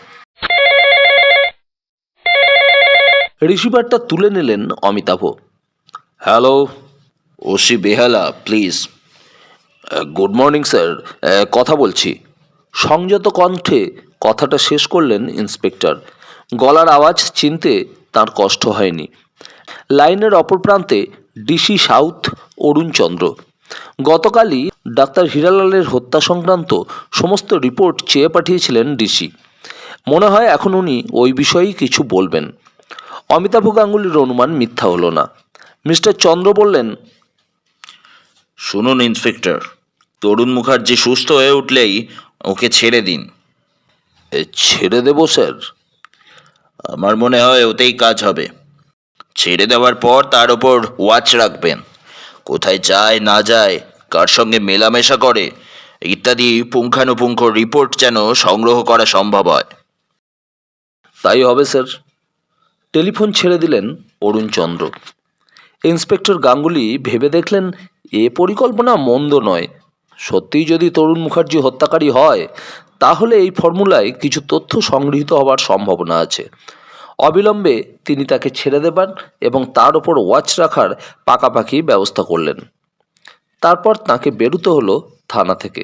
রিসিভারটা তুলে নিলেন Amitabh. Hello, OC Behala please. Good morning sir, কথা বলছি। সংযত কণ্ঠে কথাটা শেষ করলেন ইন্সপেক্টর। গলার আওয়াজ চিনতে তার কষ্ট হয়নি। লাইনের অপর প্রান্তে ডিসি সাউথ অরুণচন্দ্র। গতকালই ডাক্তার হীরালালের হত্যা সংক্রান্ত সমস্ত রিপোর্ট চেয়ে পাঠিয়েছিলেন ডিসি। মনে হয় এখন উনি ওই বিষয়েই কিছু বলবেন। অমিতাভ গাঙ্গুলির অনুমান মিথ্যা হলো না। মিস্টার চন্দ্র বললেন, শুনুন ইন্সপেক্টর, তরুণ মুখার্জি সুস্থ হয়ে উঠলেই ওকে ছেড়ে দিন। ছেড়ে দেব স্যার? আমার মনে হয় ওতেই কাজ হবে। ছেড়ে দেওয়ার পর তার ওপর ওয়াচ রাখবেন। কোথায় যায় না যায়, কার সঙ্গে মেলামেশা করে, ইত্যাদি পুঙ্খানুপুঙ্খ রিপোর্ট যেন সংগ্রহ করা সম্ভব হয়। তাই হবে স্যার। টেলিফোন ছেড়ে দিলেন অরুণচন্দ্র। ইন্সপেক্টর গাঙ্গুলি ভেবে দেখলেন, এ পরিকল্পনা মন্দ নয়। সত্যিই যদি তরুণ মুখার্জি হত্যাকারী হয়, তাহলে এই ফর্মুলায় কিছু তথ্য সংগৃহীত হওয়ার সম্ভাবনা আছে। অবিলম্বে তিনি তাকে ছেড়ে দেবার এবং তার ওপর ওয়াচ রাখার পাকাপাকি ব্যবস্থা করলেন। তারপর তাকে বেরোতে হলো থানা থেকে।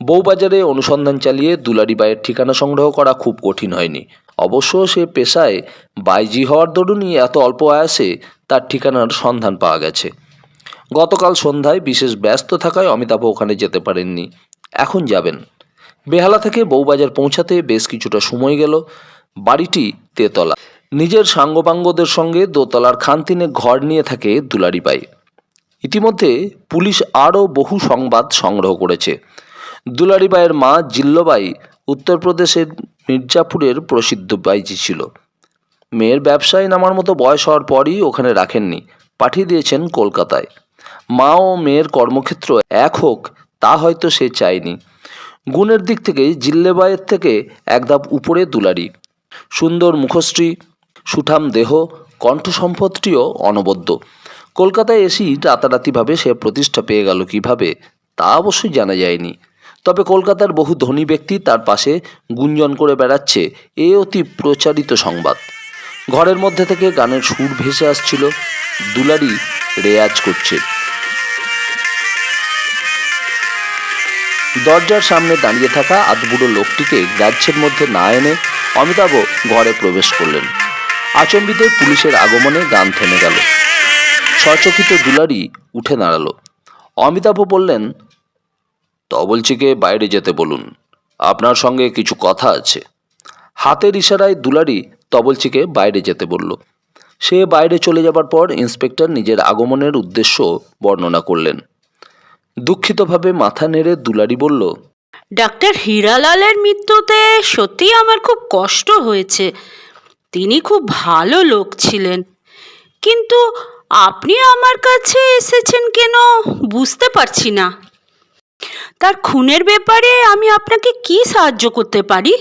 বউবাজারে অনুসন্ধান চালিয়ে দুলারিবাইয়ের ঠিকানা সংগ্রহ করা খুব কঠিন হয়নি। অবশ্য সে পেশায় বাইজি হওয়ার দরুনই এত অল্প আয়াসে তার ঠিকানার সন্ধান পাওয়া গেছে। গতকাল সন্ধ্যায় বিশেষ ব্যস্ত থাকায় অমিতাভ ওখানে যেতে পারেননি। এখন যাবেন। বেহালা থেকে বউবাজার পৌঁছাতে বেশ কিছুটা সময় গেল। বাড়িটি তেতলা। নিজের সাঙ্গপাঙ্গদের সঙ্গে দোতলার খানতিনে ঘর নিয়ে থাকে দুলারিবাই। ইতিমধ্যে পুলিশ আরও বহু সংবাদ সংগ্রহ করেছে। দুলারিবাইয়ের মা জিল্লবাই উত্তরপ্রদেশের মির্জাপুরের প্রসিদ্ধ বাইজি ছিল। মেয়ের ব্যবসায় নামার মতো বয়স হওয়ার পরই ওখানে রাখেননি, পাঠিয়ে দিয়েছেন কলকাতায়। মা ও মেয়ের কর্মক্ষেত্র এক হোক তা হয়তো সে চায়নি। গুণের দিক থেকে জিল্লেবাইয়ের থেকে এক ধাপ উপরে দুলারি। সুন্দর মুখশ্রী, সুঠাম দেহ, কণ্ঠসম্পদটিও অনবদ্য। কলকাতায় এসেই রাতারাতিভাবে সে প্রতিষ্ঠা পেয়ে গেল কিভাবে, তা অবশ্যই জানা যায়নি। তবে কলকাতার বহু ধনী ব্যক্তি তার পাশে গুঞ্জন করে বেড়াচ্ছে, এ অতি প্রচারিত সংবাদ। ঘরের মধ্যে থেকে গানের সুর ভেসে আসছিল। দুলারি রেয়াজ করছে। দরজার সামনে দাঁড়িয়ে থাকা আধবুড়ো লোকটিকে গ্রাহ্যের মধ্যে না এনে অমিতাভ ঘরে প্রবেশ করলেন। আচম্বিত পুলিশের আগমনে গান থেমে গেল। সচকিত দুলারি উঠে দাঁড়ালো। অমিতাভ বললেন, তবলচিকে বাইরে যেতে বলুন, আপনার সঙ্গে কিছু কথা আছে। হাতের ইশারায় দুলারি তবলচিকে বাইরে যেতে বলল। সে বাইরে চলে যাবার পর ইন্সপেক্টর নিজের আগমনের উদ্দেশ্য বর্ণনা করলেন। দুঃখিতভাবে মাথা নেড়ে দুলারি বলল, ডাক্তার হীরালালের মৃত্যুতে সত্যি আমার খুব কষ্ট হয়েছে। তিনি খুব ভালো লোক ছিলেন, কিন্তু আপনি আমার কাছে এসেছেন কেন বুঝতে পারছি না। তার খুনের ব্যাপারে আমি আপনাকে কি সাহায্য করতে পারি?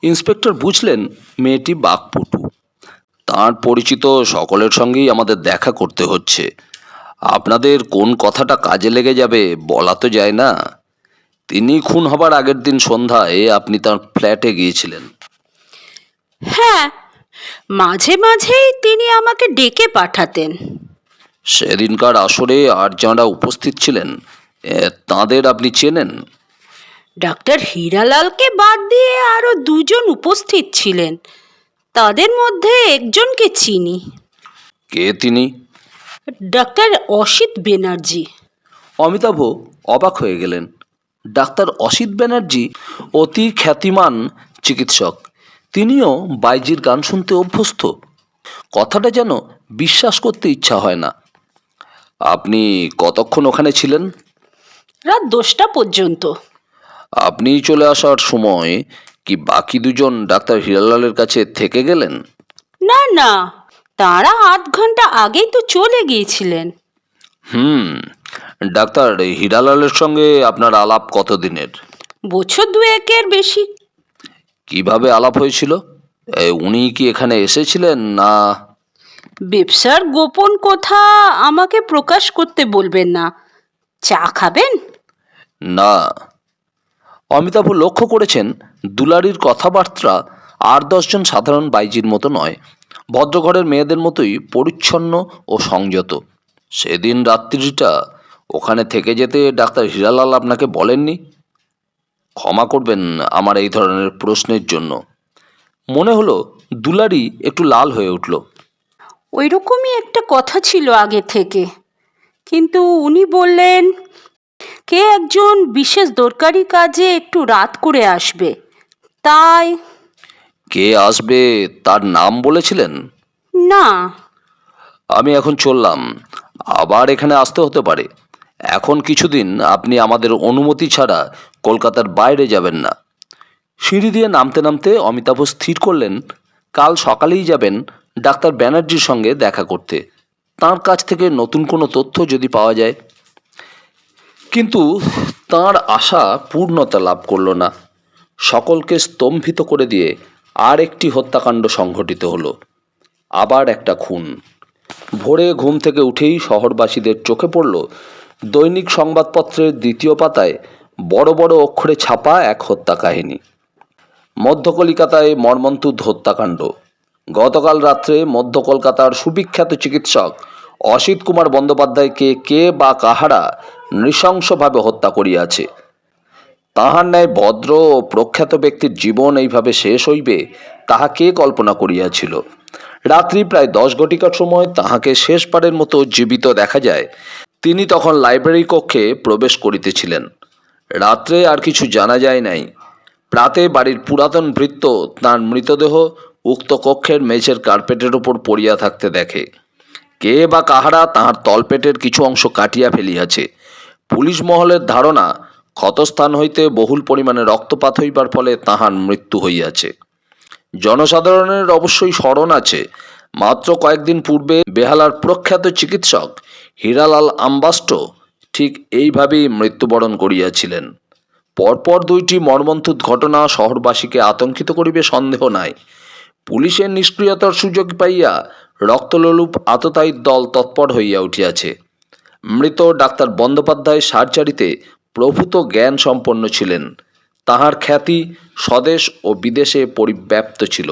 ইন্সপেক্টর বুঝলেন মেয়েটি বাকপটু। তার পরিচিত সকলের সঙ্গেই আমাদের দেখা করতে হচ্ছে। আপনাদের কোন কথাটা কাজে লেগে যাবে বলা তো যায় না। তিনি খুন হবার আগের দিন সন্ধ্যায় আপনি তার ফ্ল্যাটে গিয়েছিলেন। হ্যাঁ, মাঝে মাঝেই তিনি আমাকে ডেকে পাঠাতেন। সেদিনকার আসরে আর যাঁরা উপস্থিত ছিলেন তাঁদের আপনি চেনেন? ডাক্তার হীরালালকে বাদ দিয়ে আরও দুজন উপস্থিত ছিলেন। তাদের মধ্যে একজনকে চিনি। কে তিনি? ডাক্তার অসিত ব্যানার্জি। অমিতাভ অবাক হয়ে গেলেন। ডাক্তার অসিত ব্যানার্জি অতি খ্যাতিমান চিকিৎসক। তিনিও বাইজির গান শুনতে অভ্যস্ত। কথাটা যেন বিশ্বাস করতে ইচ্ছা হয় না। আপনি কতক্ষণ ওখানে ছিলেন? রাত 10টা পর্যন্ত। আপনি চলে আসার সময় কি বাকি দুজন ডাক্তার হীরালালের কাছে থেকে গেলেন? না না, তারা আধ ঘন্টা আগেই তো চলে গিয়েছিলেন। ডাক্তার হীরালালের সঙ্গে আপনার আলাপ কতদিনের? বছর দুয়েকের বেশি। কিভাবে আলাপ হয়েছিল? উনি কি এখানে এসেছিলেন না? ব্যবসার গোপন কথা আমাকে প্রকাশ করতে বলবেন না। চা খাবেন? না। অমিতাভ লক্ষ্য করেছেন দুলারির কথাবার্তা আর 10জন সাধারণ বাইজির মতো নয়। ভদ্রঘরের মেয়েদের মতোই পরিচ্ছন্ন ও সংযত। সেদিন রাত্রিটা ওখানে থেকে যেতে ডাক্তার হীরালাল আপনাকে বলেননি? ক্ষমা করবেন আমার এই ধরনের প্রশ্নের জন্য। মনে হলো দুলারি একটু লাল হয়ে উঠল। ওই রকমই একটা কথা ছিল আগে থেকে, কিন্তু উনি বললেন কে একজন বিশেষ দরকারি কাজে একটু রাত করে আসবে, তাই। কে আসবে তার নাম বলেছিলেন? না। আমি এখন চললাম, আবার এখানে আসতে হতে পারে। এখন কিছুদিন আপনি আমাদের অনুমতি ছাড়া কলকাতার বাইরে যাবেন না। সিঁড়ি দিয়ে নামতে নামতে অমিতাভ স্থির করলেন কাল সকালেই যাবেন ডাক্তার ব্যানার্জির সঙ্গে দেখা করতে। তাঁর কাছ থেকে নতুন কোনো তথ্য যদি পাওয়া যায়। কিন্তু তার আশা পূর্ণতা লাভ করল না। সকলকে স্তম্ভিত করে দিয়ে আর একটি হত্যাকাণ্ড সংঘটিত হলো। আবার একটা খুন। ভোরে ঘুম থেকে উঠেই শহরবাসীদের চোখে পড়ল দৈনিক সংবাদপত্রের দ্বিতীয় পাতায় বড় বড় অক্ষরে ছাপা এক হত্যা কাহিনী। মধ্য কলিকাতায় মর্মন্তুদ হত্যাকাণ্ড। গতকাল রাত্রে মধ্য কলকাতার সুবিখ্যাত চিকিৎসক অসিত কুমার বন্দ্যোপাধ্যায়কে কে বা কাহারা নৃশংসভাবে হত্যা করিয়াছে। তাহার ন্যায় ভদ্র ও প্রখ্যাত ব্যক্তির জীবন এইভাবে শেষ হইবে তাহা কে কল্পনা করিয়াছিল। রাত্রি প্রায় 10 ঘটিকার সময় তাহাকে শেষবারের মতো জীবিত দেখা যায়। তিনি তখন লাইব্রেরি কক্ষে প্রবেশ করিতেছিলেন। রাত্রে আর কিছু জানা যায় নাই। প্রাতে বাড়ির পুরাতন ভৃত্য তাঁর মৃতদেহ উক্ত কক্ষের মেঝের কার্পেটের ওপর পড়িয়া থাকতে দেখে। কে বা কাহারা তাহার তলপেটের কিছু অংশ কাটিয়া ফেলিয়াছে। পুলিশ মহলের ধারণা ক্ষতস্থান হইতে বহুল পরিমাণে রক্তপাত হইবার ফলে তাহার মৃত্যু হইয়াছে। জনসাধারণের অবশ্যই স্মরণ আছে, মাত্র কয়েকদিন পূর্বে বেহালার প্রখ্যাত চিকিৎসক হীরালাল আম্বাস্ট ঠিক এইভাবেই মৃত্যুবরণ করিয়াছিলেন। পরপর দুইটি মর্মন্তুদ ঘটনা শহরবাসীকে আতঙ্কিত করিবে সন্দেহ নাই। পুলিশের নিষ্ক্রিয়তার সুযোগ পাইয়া রক্তলোলুপ আততায়ীর দল তৎপর হইয়া উঠিয়াছে। মৃত ডাক্তার বন্দ্যোপাধ্যায় সার্জারিতে প্রভূত জ্ঞান সম্পন্ন ছিলেন। তাহার খ্যাতি স্বদেশ ও বিদেশে পরিব্যাপ্ত ছিল।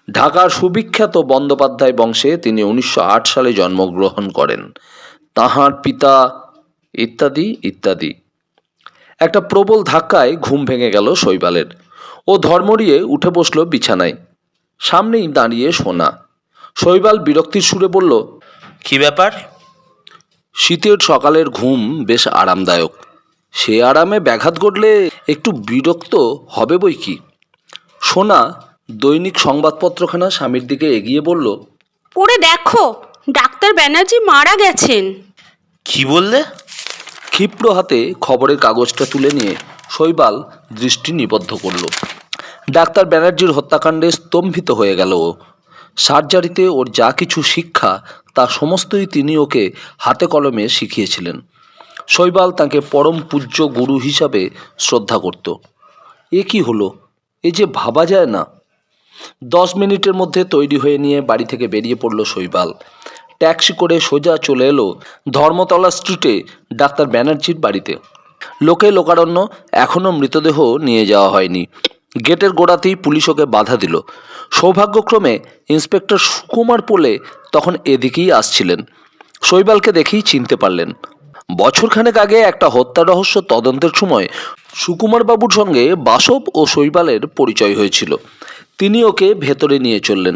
ঢাকার সুবিখ্যাত বন্দ্যোপাধ্যায় বংশে তিনি 1908 সালে জন্মগ্রহণ করেন। তাহার পিতা ইত্যাদি ইত্যাদি। একটা প্রবল ধাক্কায় ঘুম ভেঙে গেল শৈবালের। ও ধর্মড়িয়ে উঠে বসল বিছানায়। সামনেই দাঁড়িয়ে সোনা। শৈবাল বিরক্তির সুরে বলল, কি ব্যাপার? শীতের সকালের ঘুম বেশ আরামদায়ক। সে আরামে ব্যাঘাত ঘটলে একটু বিরক্ত হবে বই কি। সোনা দৈনিক সংবাদপত্রখানা স্বামীর দিকে এগিয়ে বলল, পড়ে দেখো, ডাক্তার ব্যানার্জি মারা গেছেন। কি বললে? ক্ষিপ্র হাতে খবরের কাগজটা তুলে নিয়ে শৈবাল দৃষ্টি নিবদ্ধ করল। ডাক্তার ব্যানার্জির হত্যাকাণ্ডে স্তম্ভিত হয়ে গেল ও। সার্জারিতে ওর যা কিছু শিক্ষা তা সমস্তই তিনি ওকে হাতে কলমে শিখিয়েছিলেন। শৈবাল তাকে পরম পূজ্য গুরু হিসাবে শ্রদ্ধা করত। এ কি হলো, এ যে ভাবা যায় না। 10 মিনিটের মধ্যে তৈরি হয়ে নিয়ে বাড়ি থেকে বেরিয়ে পড়ল শৈবাল। ট্যাক্সি করে সোজা চলে এলো ধর্মতলা স্ট্রিটে ডাক্তার ব্যানার্জির বাড়িতে। লোকে লোকারণ্য, এখনও মৃতদেহ নিয়ে যাওয়া হয়নি। গেটের গোড়াতেই পুলিশ ওকে বাধা দিল। সৌভাগ্যক্রমে ইন্সপেক্টর সুকুমার পোলে তখন এদিকেই আসছিলেন। শৈবালকে দেখেই চিনতে পারলেন। বছরখানেক আগে একটা হত্যা রহস্য তদন্তের সময় সুকুমার বাবুর সঙ্গে বাসব ও শৈবালের পরিচয় হয়েছিল। তিনি ওকে ভেতরে নিয়ে চললেন।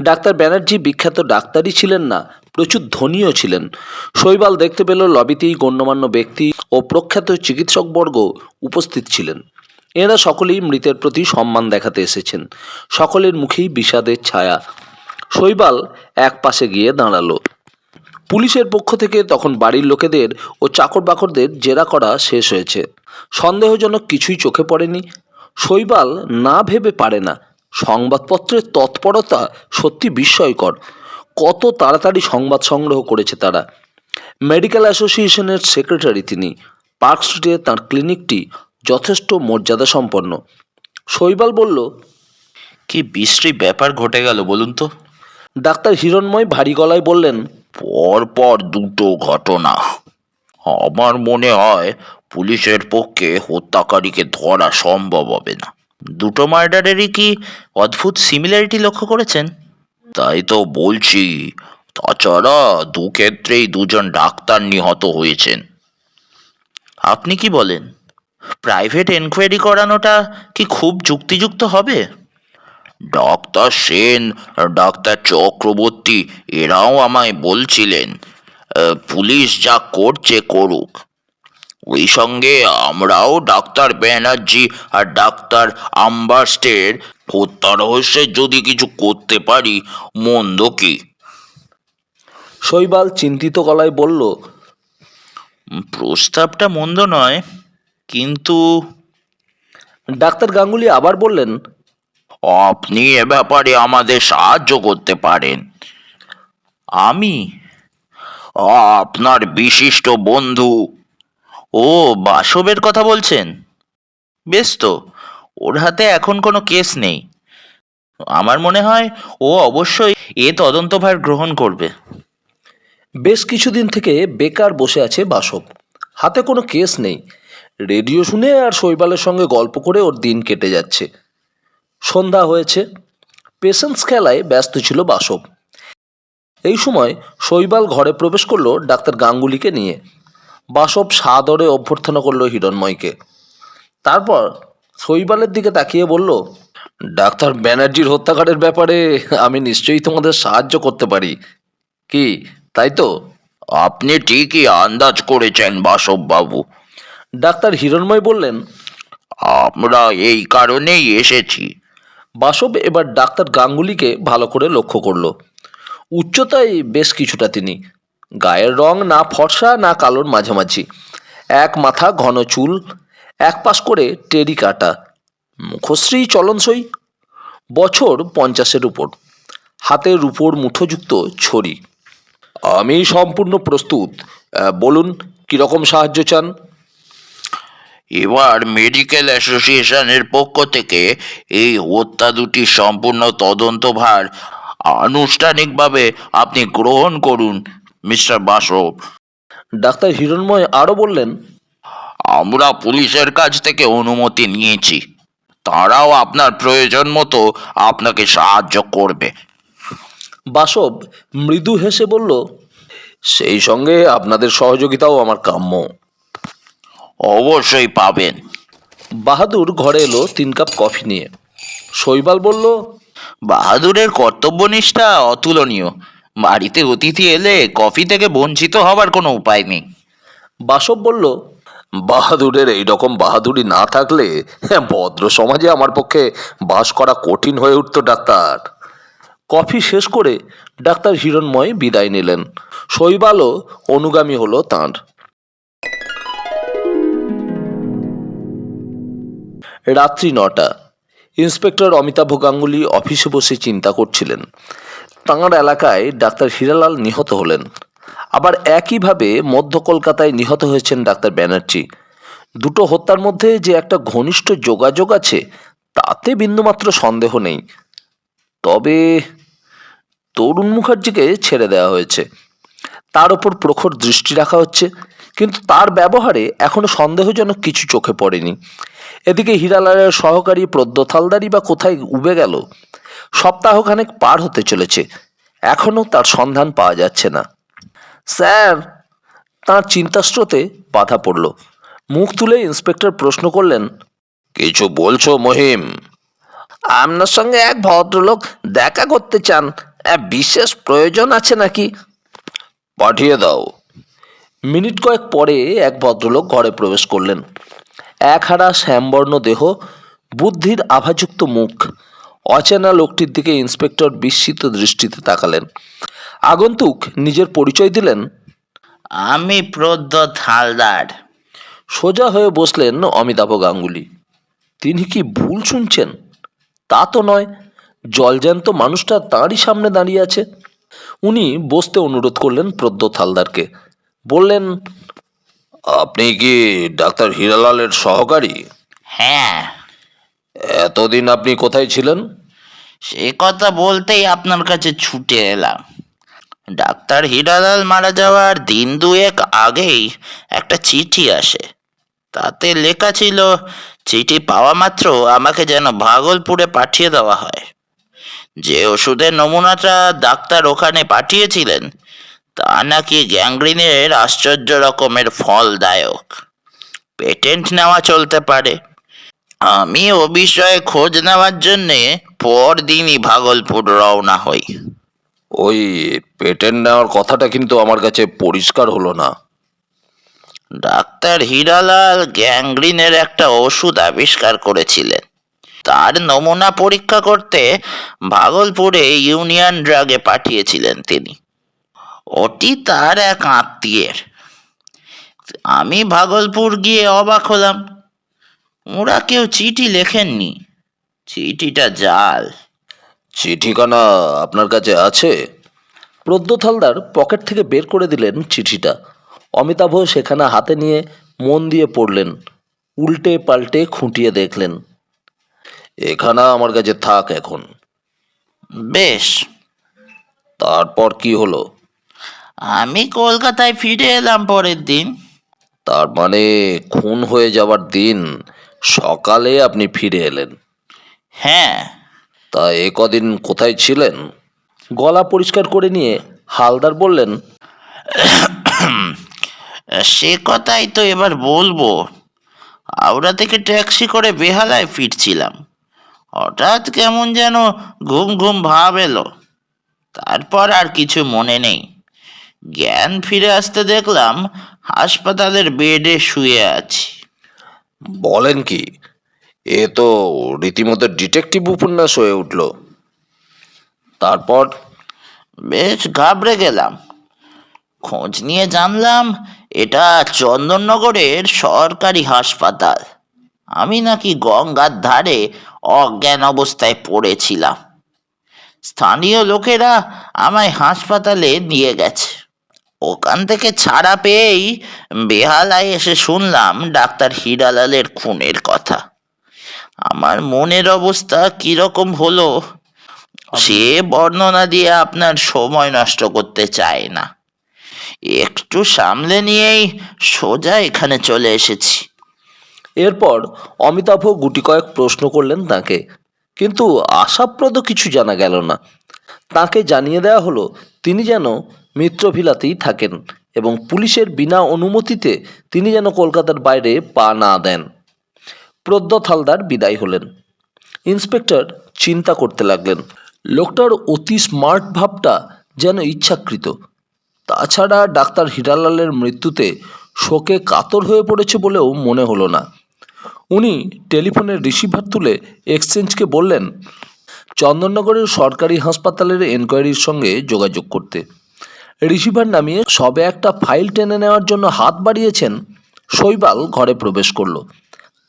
ডাক্তার ব্যানার্জি বিখ্যাত ডাক্তারই ছিলেন না, প্রচুর ধনীও ছিলেন। শৈবাল দেখতে পেল লবিতেই গণ্যমান্য ব্যক্তি ও প্রখ্যাত চিকিৎসকবর্গ উপস্থিত ছিলেন। এরা সকলেই মৃতের প্রতি সম্মান দেখাতে এসেছেন। সকলের মুখেই বিষাদের ছায়া। শৈবাল এক পাশে গিয়ে দাঁড়ালো। পুলিশের পক্ষ থেকে তখন বাড়ির লোকেদের ও চাকর বাকরদের জেরা করা শেষ হয়েছে। সন্দেহজনক কিছুই চোখে পড়েনি। শৈবাল না ভেবে পারে না, সংবাদপত্রের তৎপরতা সত্যি বিস্ময়কর। কত তাড়াতাড়ি সংবাদ সংগ্রহ করেছে তারা। মেডিকেল অ্যাসোসিয়েশনের সেক্রেটারি তিনি। পার্ক স্ট্রিটে তাঁর ক্লিনিকটি যথেষ্ট মর্যাদা সম্পন্ন। শৈবাল বলল, কি বিশ্রী ব্যাপার ঘটে গেল বলুন তো। ডাক্তার হিরণময় ভারী গলায় বললেন, পরপর দুটো ঘটনা। আমার মনে হয় পুলিশের পক্ষে হত্যাকারীকে ধরা সম্ভব হবে না। দুটো মার্ডারেরই কি অদ্ভুত সিমিলারিটি লক্ষ্য করেছেন? তাই তো বলছি। তাছাড়া দু ক্ষেত্রেই দুজন ডাক্তার নিহত হয়েছেন। আপনি কি বলেন? প্রাইভেট এনকোয়ারি করানোটা কি খুব যুক্তিযুক্ত হবে? ডাক্তার সেন, ডাক্তার চক্রবর্তী এরাও আমায় বলছিলেন পুলিশ যা করছে করুক, ওই সঙ্গে আমরাও ডাক্তার ব্যানার্জি আর ডাক্তার আম্বাস্টের হত্যা রহস্যের যদি কিছু করতে পারি, মন্দ কি? শৈবাল চিন্তিত গলায় বলল, প্রস্তাবটা মন্দ নয়, কিন্তু ডাক্তার গাঙ্গুলি আবার বললেন, আপনি এ ব্যাপারে আমাদের সাহায্য করতে পারেন। আমি? আপনার বিশিষ্ট বন্ধু ও, বাসবের কথা বলছেন? বেশ তো, ওর হাতে এখন কোনো কেস নেই। আমার মনে হয় ও অবশ্যই এ তদন্তভার গ্রহণ করবে। বেশ কিছুদিন থেকে বেকার বসে আছে বাসব। হাতে কোনো কেস নেই, রেডিও শুনে আর শৈবালের সঙ্গে গল্প করে ওর দিন কেটে যাচ্ছে। সন্ধ্যা হয়েছে, পেশেন্স খেলায় ব্যস্ত ছিল বাসব। এই সময় শৈবাল ঘরে প্রবেশ করলো ডাক্তার গাঙ্গুলিকে নিয়ে। বাসব সাদরে অভ্যর্থনা করলো হিরণময়কে। তারপর শৈবালের দিকে তাকিয়ে বলল, ডাক্তার ব্যানার্জির হত্যাকাণ্ডের ব্যাপারে আমি নিশ্চয়ই তোমাদের সাহায্য করতে পারি, কি তাই তো? আপনি ঠিকই আন্দাজ করেছেন বাসববাবু। ডাক্তার হিরণময় বললেন। আমরা এই কারণেই এসেছি। বাসব এবার ডাক্তার গাঙ্গুলিকে ভালো করে লক্ষ্য করলো। উচ্চতায় বেশ কিছুটা তিনি, গায়ের রং না ফর্সা না কালোর মাঝামাঝি, এক মাথা ঘন চুল, এক পাশ করে টেরি কাটা, মুখশ্রী চলনসই, বছর 50-এর উপর, হাতে রূপোর মুঠোযুক্ত ছড়ি। আমি সম্পূর্ণ প্রস্তুত, বলুন কীরকম সাহায্য চান? এবার মেডিকেল অ্যাসোসিয়েশনের পক্ষ থেকে এই হত্যা দুটির সম্পূর্ণ তদন্তভার আনুষ্ঠানিকভাবে আপনি গ্রহণ করুন মিস্টার বাসব। ডাক্তার হিরণময় আরও বললেন, আমরা পুলিশের কাছ থেকে অনুমতি নিয়েছি, তারাও আপনার প্রয়োজন মতো আপনাকে সাহায্য করবে। বাসব মৃদু হেসে বলল, সেই সঙ্গে আপনাদের সহযোগিতাও আমার কাম্য। অবশ্যই পাবেন। বাহাদুর ঘরে এলো 3 কাপ কফি নিয়ে। শৈবাল বলল, বাহাদুরের কর্তব্যনিষ্ঠা অতুলনীয়। বাড়িতে অতিথি এলে কফি থেকে বঞ্চিত হবার কোনো উপায় নেই। বাসব বলল, বাহাদুরের এইরকম বাহাদুরি না থাকলে ভদ্র সমাজে আমার পক্ষে বাস করা কঠিন হয়ে উঠত ডাক্তার। কফি শেষ করে ডাক্তার হিরণময় বিদায় নিলেন। শৈবালও অনুগামী হলো তাঁর। রাত্রি 9টা। ইন্সপেক্টর অমিতাভ গাঙ্গুলি অফিসে বসে চিন্তা করছিলেন। তাঁর এলাকায় ডাক্তার হীরালাল নিহত হলেন, আবার একইভাবে মধ্য কলকাতায় নিহত হয়েছেন ডাক্তার ব্যানার্জি। দুটো হত্যার মধ্যে যে একটা ঘনিষ্ঠ যোগাযোগ আছে তাতে বিন্দুমাত্র সন্দেহ নেই। তবে তরুণ মুখার্জিকে ছেড়ে দেওয়া হয়েছে, তার ওপর প্রখর দৃষ্টি রাখা হচ্ছে, কিন্তু তার ব্যবহারে এখনো সন্দেহজনক কিছু চোখে পড়েনি। এদিকে হীরালালের সহকারী প্রদ্যোৎ হালদারই বা কোথায় উবে গেল? সপ্তাহখানেক পার হতে চলেছে, এখনো তার সন্ধান পাওয়া যাচ্ছে না। স্যার, তাঁর চিন্তাস্রোতে বাধা পড়ল। মুখ তুলে ইন্সপেক্টর প্রশ্ন করলেন, কিছু বলছো মহিম? আপনার সঙ্গে এক ভদ্রলোক দেখা করতে চান, বিশেষ প্রয়োজন আছে নাকি? পাঠিয়ে দাও। মিনিট কয়েক পরে এক ভদ্রলোক ঘরে প্রবেশ করলেন। একহারা শ্যামবর্ণ দেহ, বুদ্ধির আভাযুক্ত মুখ। অচেনা লোকটির দিকে ইন্সপেক্টর বিস্মিত দৃষ্টিতে তাকালেন। আগন্তুক নিজের পরিচয় দিলেন, আমি প্রদ্যোৎ হালদার। সোজা হয়ে বসলেন অমিতাভ গাঙ্গুলি। তিনি কি ভুল শুনছেন? তা তো নয়, জলজ্যান্ত মানুষটা তাঁরই সামনে দাঁড়িয়ে আছে। উনি বসতে অনুরোধ করলেন প্রদ্যোৎ হালদারকে। বললেন, আপনি কি ডাক্তার হীরালালের সহকারী? হ্যাঁ। এতদিন আপনি কোথায় ছিলেন? সে কথা বলতেই আপনার কাছে ছুটে এলাম। ডাক্তার হীরালাল মারা যাওয়ার দিন দুয়েক আগেই একটা চিঠি আসে। তাতে লেখা ছিল চিঠি পাওয়া মাত্র আমাকে যেন ভাগলপুরে পাঠিয়ে দেওয়া হয়। যে ওষুধের নমুনাটা ডাক্তার ওখানে পাঠিয়েছিলেন তা নাকি গ্যাংগ্রিনের আশ্চর্য রকমের ফলদায়ক, পেটেন্ট নেওয়া চলতে পারে। আমি ও বিষয়ে খোঁজ নেওয়ার জন্যে পরদিনই ভাগলপুর রওনা হই। ওই পেটেন্ট নেওয়ার কথাটা কিন্তু আমার কাছে পরিষ্কার হলো না। ডাক্তার হীরালাল গ্যাংগ্রিনের একটা ওষুধ আবিষ্কার করেছিলেন। তার নমুনা পরীক্ষা করতে ভাগলপুরে ইউনিয়ন ড্রাগে পাঠিয়েছিলেন তিনি। ওটি তার এক আত্মীয়ের। আমি ভাগলপুর গিয়ে অবাক হলাম, ওরা কেউ চিঠি লেখেননি। চিঠিটা জাল। চিঠিখানা আপনার কাছে আছে? প্রদ্যোৎ হালদার পকেট থেকে বের করে দিলেন চিঠিটা। অমিতাভ সেখানা হাতে নিয়ে মন দিয়ে পড়লেন, উল্টে পাল্টে খুঁটিয়ে দেখলেন। এখানে আমার কাছে থাক এখন। বেশ। তারপর কি হলো? আমি কলকাতায় ফিরে এলাম পরের দিন। তার মানে খুন হয়ে যাওয়ার দিন সকালে আপনি ফিরে এলেন? হ্যাঁ। তা এ কদিন কোথায় ছিলেন? গলা পরিষ্কার করে নিয়ে হালদার বললেন, সে কথাই তো এবার বলবো। হাওড়া থেকে ট্যাক্সি করে বেহালায় ফিরছিলাম। হঠাৎ কেমন যেন ঘুম ঘুম ভাব এলো। তারপর আর কিছু মনে নেই। জ্ঞান ফিরে আসতে দেখলাম হাসপাতালের বেডে শুয়ে আছি। বলেন কি? এ তো রীতিমতো ডিটেকটিভ উপন্যাস হয়ে উঠল। তারপর? বেশ ঘাবড়ে গেলাম। খোঁজ নিয়ে জানলাম এটা চন্দননগরের সরকারি হাসপাতাল। আমি নাকি গঙ্গার ধারে অজ্ঞান অবস্থায় পড়েছিলাম। স্থানীয় লোকেরা আমায় হাসপাতালে নিয়ে গেছে। ওখান থেকে ছাড়া পেয়েই বেহালায় এসে শুনলাম ডাক্তার হিরালালের খুনের কথা। আমার মনের অবস্থা কিরকম হলো সে বর্ণনা দিয়ে আপনার সময় নষ্ট করতে চাই না। একটু সামলে নিয়েই সোজা এখানে চলে এসেছি। এরপর অমিতাভ গুটি কয়েক প্রশ্ন করলেন তাকে, কিন্তু আশাপ্রদ কিছু জানা গেল না। তাকে জানিয়ে দেওয়া হলো তিনি যেন মিত্রভিলাতেই থাকেন এবং পুলিশের বিনা অনুমতিতে তিনি যেন কলকাতার বাইরে পা না দেন। প্রদ্যোৎ হালদার বিদায় হলেন। ইন্সপেক্টর চিন্তা করতে লাগলেন। লোকটার অতি স্মার্ট ভাবটা যেন ইচ্ছাকৃত। তাছাড়া ডাক্তার হিরালালের মৃত্যুতে শোকে কাতর হয়ে পড়েছে বলেও মনে হলো না। উনি টেলিফোনের রিসিভার তুলে এক্সচেঞ্জকে বললেন চন্দননগরের সরকারি হাসপাতালের এনকোয়ারির সঙ্গে যোগাযোগ করতে। রিসিভার নামিয়ে সবে একটা ফাইল টেনে নেওয়ার জন্য হাত বাড়িয়েছেন, শৈবাল ঘরে প্রবেশ করল।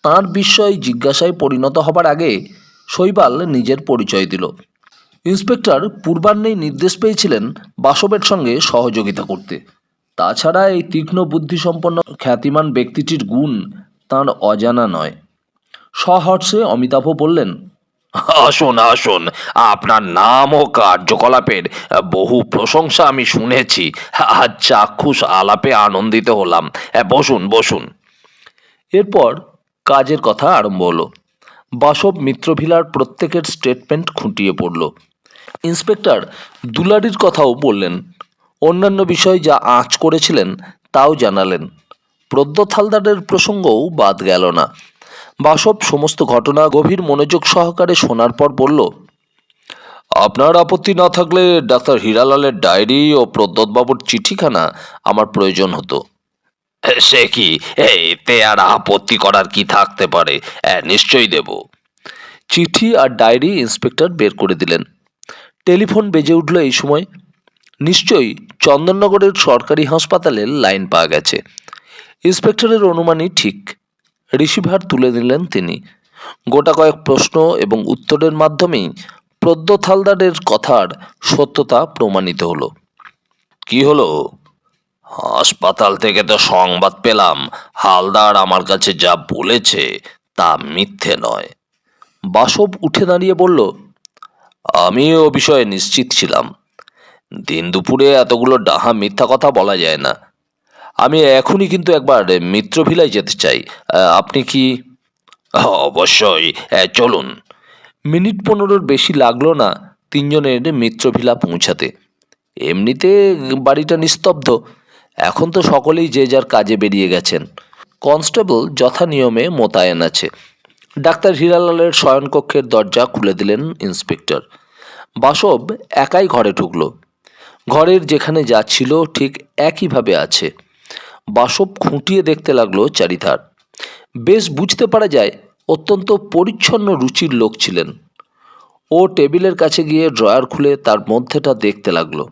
তাঁর বিস্ময় জিজ্ঞাসায় পরিণত হবার আগে শৈবাল নিজের পরিচয় দিল। ইন্সপেক্টর পূর্বাহ্নেই নির্দেশ পেয়েছিলেন বাসবের সঙ্গে সহযোগিতা করতে। তাছাড়া এই তীক্ষ্ণ বুদ্ধিসম্পন্ন খ্যাতিমান ব্যক্তিটির গুণ তাঁর অজানা নয়। সহর্ষে অমিতাভ বললেন, আসুন আসুন, আপনার নাম ও কার্যকলাপের বহু প্রশংসা আমি শুনেছি। আজ চাক্ষুষ আলাপে আনন্দিত হলাম। বসুন বসুন। এরপর কাজের কথা আরম্ভ হলো। বাসব মিত্রভিলার প্রত্যেকের স্টেটমেন্ট খুঁটিয়ে পড়ল। ইন্সপেক্টর দুলারির কথাও বললেন। অন্যান্য বিষয় যা আঁচ করেছিলেন তাও জানালেন। প্রদ্যোৎ হালদারের প্রসঙ্গও বাদ গেল না। বাসব সমস্ত ঘটনা গভীর মনোযোগ সহকারে শোনার পর বলল, আপনার আপত্তি না থাকলে ডাক্তার হিরালালের ডায়েরি ও প্রদ্যোৎবাবুর চিঠিখানা আমার প্রয়োজন হতো। সে কি, এতে আর আপত্তি করার কি থাকতে পারে? নিশ্চয়ই দেব। চিঠি আর ডায়েরি ইন্সপেক্টর বের করে দিলেন। টেলিফোন বেজে উঠল এই সময়। নিশ্চয়ই চন্দননগরের সরকারি হাসপাতালের লাইন পাওয়া গেছে। ইন্সপেক্টরের অনুমানই ঠিক। রিসিভার তুলে নিলেন তিনি। গোটা কয়েক প্রশ্ন এবং উত্তরের মাধ্যমেই প্রদ্যোৎ হালদারের কথার সত্যতা প্রমাণিত হলো। কি হলো? হাসপাতাল থেকে তো সংবাদ পেলাম হালদার আমার কাছে যা বলেছে তা মিথ্যে নয়। বাসব উঠে দাঁড়িয়ে বলল, আমি ও বিষয়ে নিশ্চিত ছিলাম। দিন দুপুরে এতগুলো ডাহা মিথ্যা কথা বলা যায় না। আমি এখনই কিন্তু একবার মিত্রভিলায় যেতে চাই। আপনি কি? অবশ্যই, চলুন। মিনিট 15-র বেশি লাগলো না তিনজনের মিত্রভিলা পৌঁছাতে। এমনিতে বাড়িটা নিস্তব্ধ। এখন তো সকলেই যে যার কাজে বেরিয়ে গেছেন। কনস্টেবল যথা নিয়মে মোতায়েন আছে। ডাক্তার হিরালালের শয়নকক্ষের দরজা খুলে দিলেন ইন্সপেক্টর। বাসব একাই ঘরে ঢুকল। ঘরের যেখানে যা ছিল ঠিক একইভাবে আছে। বাসব খুঁটিয়ে দেখতে লাগলো চারিধার। বেশ বুঝতে পারা যায় অত্যন্ত পরিচ্ছন্ন রুচির লোক ছিলেন। ও টেবিলের কাছে গিয়ে ড্রয়ার খুলে তার মধ্যেটা দেখতে লাগলো।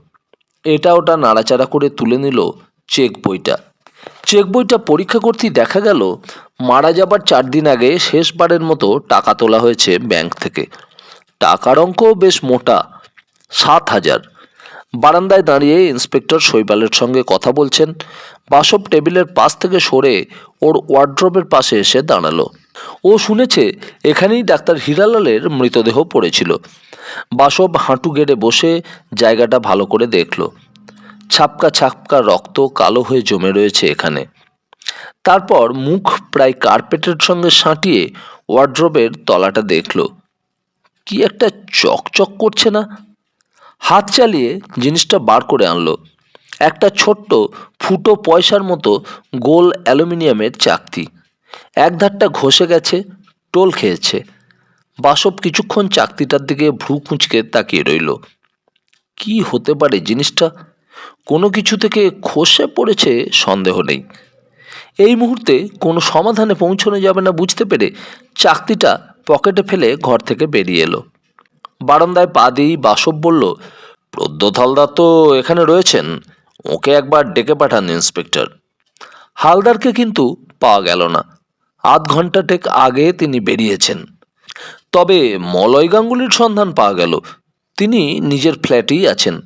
এটা ওটা নাড়াচাড়া করে তুলে নিল চেক বইটা। চেক বইটা পরীক্ষা করতেই দেখা গেল মারা যাবার 4 দিন আগে শেষবারের মতো টাকা তোলা হয়েছে ব্যাংক থেকে। টাকার অঙ্কও বেশ মোটা, 7,000। বারান্দায় দাঁড়িয়ে ইন্সপেক্টর শৈবালের সঙ্গে কথা বলছেন। বাসব টেবিলের পাশ থেকে সরে ওর ওয়ার্ড্রবের পাশে এসে দাঁড়ালো। ও শুনেছে এখানেই ডাক্তার হীরালালের মৃতদেহ পড়েছিল। বাসব হাঁটু গেড়ে বসে জায়গাটা ভালো করে দেখল। ছাপকা ছাপকা রক্ত কালো হয়ে জমে রয়েছে এখানে। তারপর মুখ প্রায় কার্পেটের সঙ্গে সাঁটিয়ে ওয়ার্ড্রবের তলাটা দেখল। কি একটা চকচক করছে না? হাত চালিয়ে জিনিসটা বার করে আনলো। একটা ছোট্ট ফুটো পয়সার মতো গোল অ্যালুমিনিয়ামের চাকতি। এক ধারটা ঘষে গেছে, টোল খেয়েছে। বাসব কিছুক্ষণ চাকতিটার দিকে ভ্রু কুঁচকে তাকিয়ে রইল। কি হতে পারে জিনিসটা? কোনো কিছু থেকে খসে পড়েছে সন্দেহ নেই। এই মুহূর্তে কোনো সমাধানে পৌঁছানো যাবে না বুঝতে পেরে চাকতিটা পকেটে ফেলে ঘর থেকে বেরিয়ে এলো। বারান্দায় পা দিয়েই বাসব বলল, প্রদ্যোৎ হালদার তো এখানে রয়েছেন, ওকে একবার ডেকে পাঠান ইন্সপেক্টর। হালদারকে কিন্তু পাওয়া গেল না। আধ ঘন্টা টেক আগে তিনি বেরিয়েছেন। তবে মলয় গাঙ্গুলির সন্ধান পাওয়া গেল। তিনি নিজের ফ্ল্যাটেই আছেন।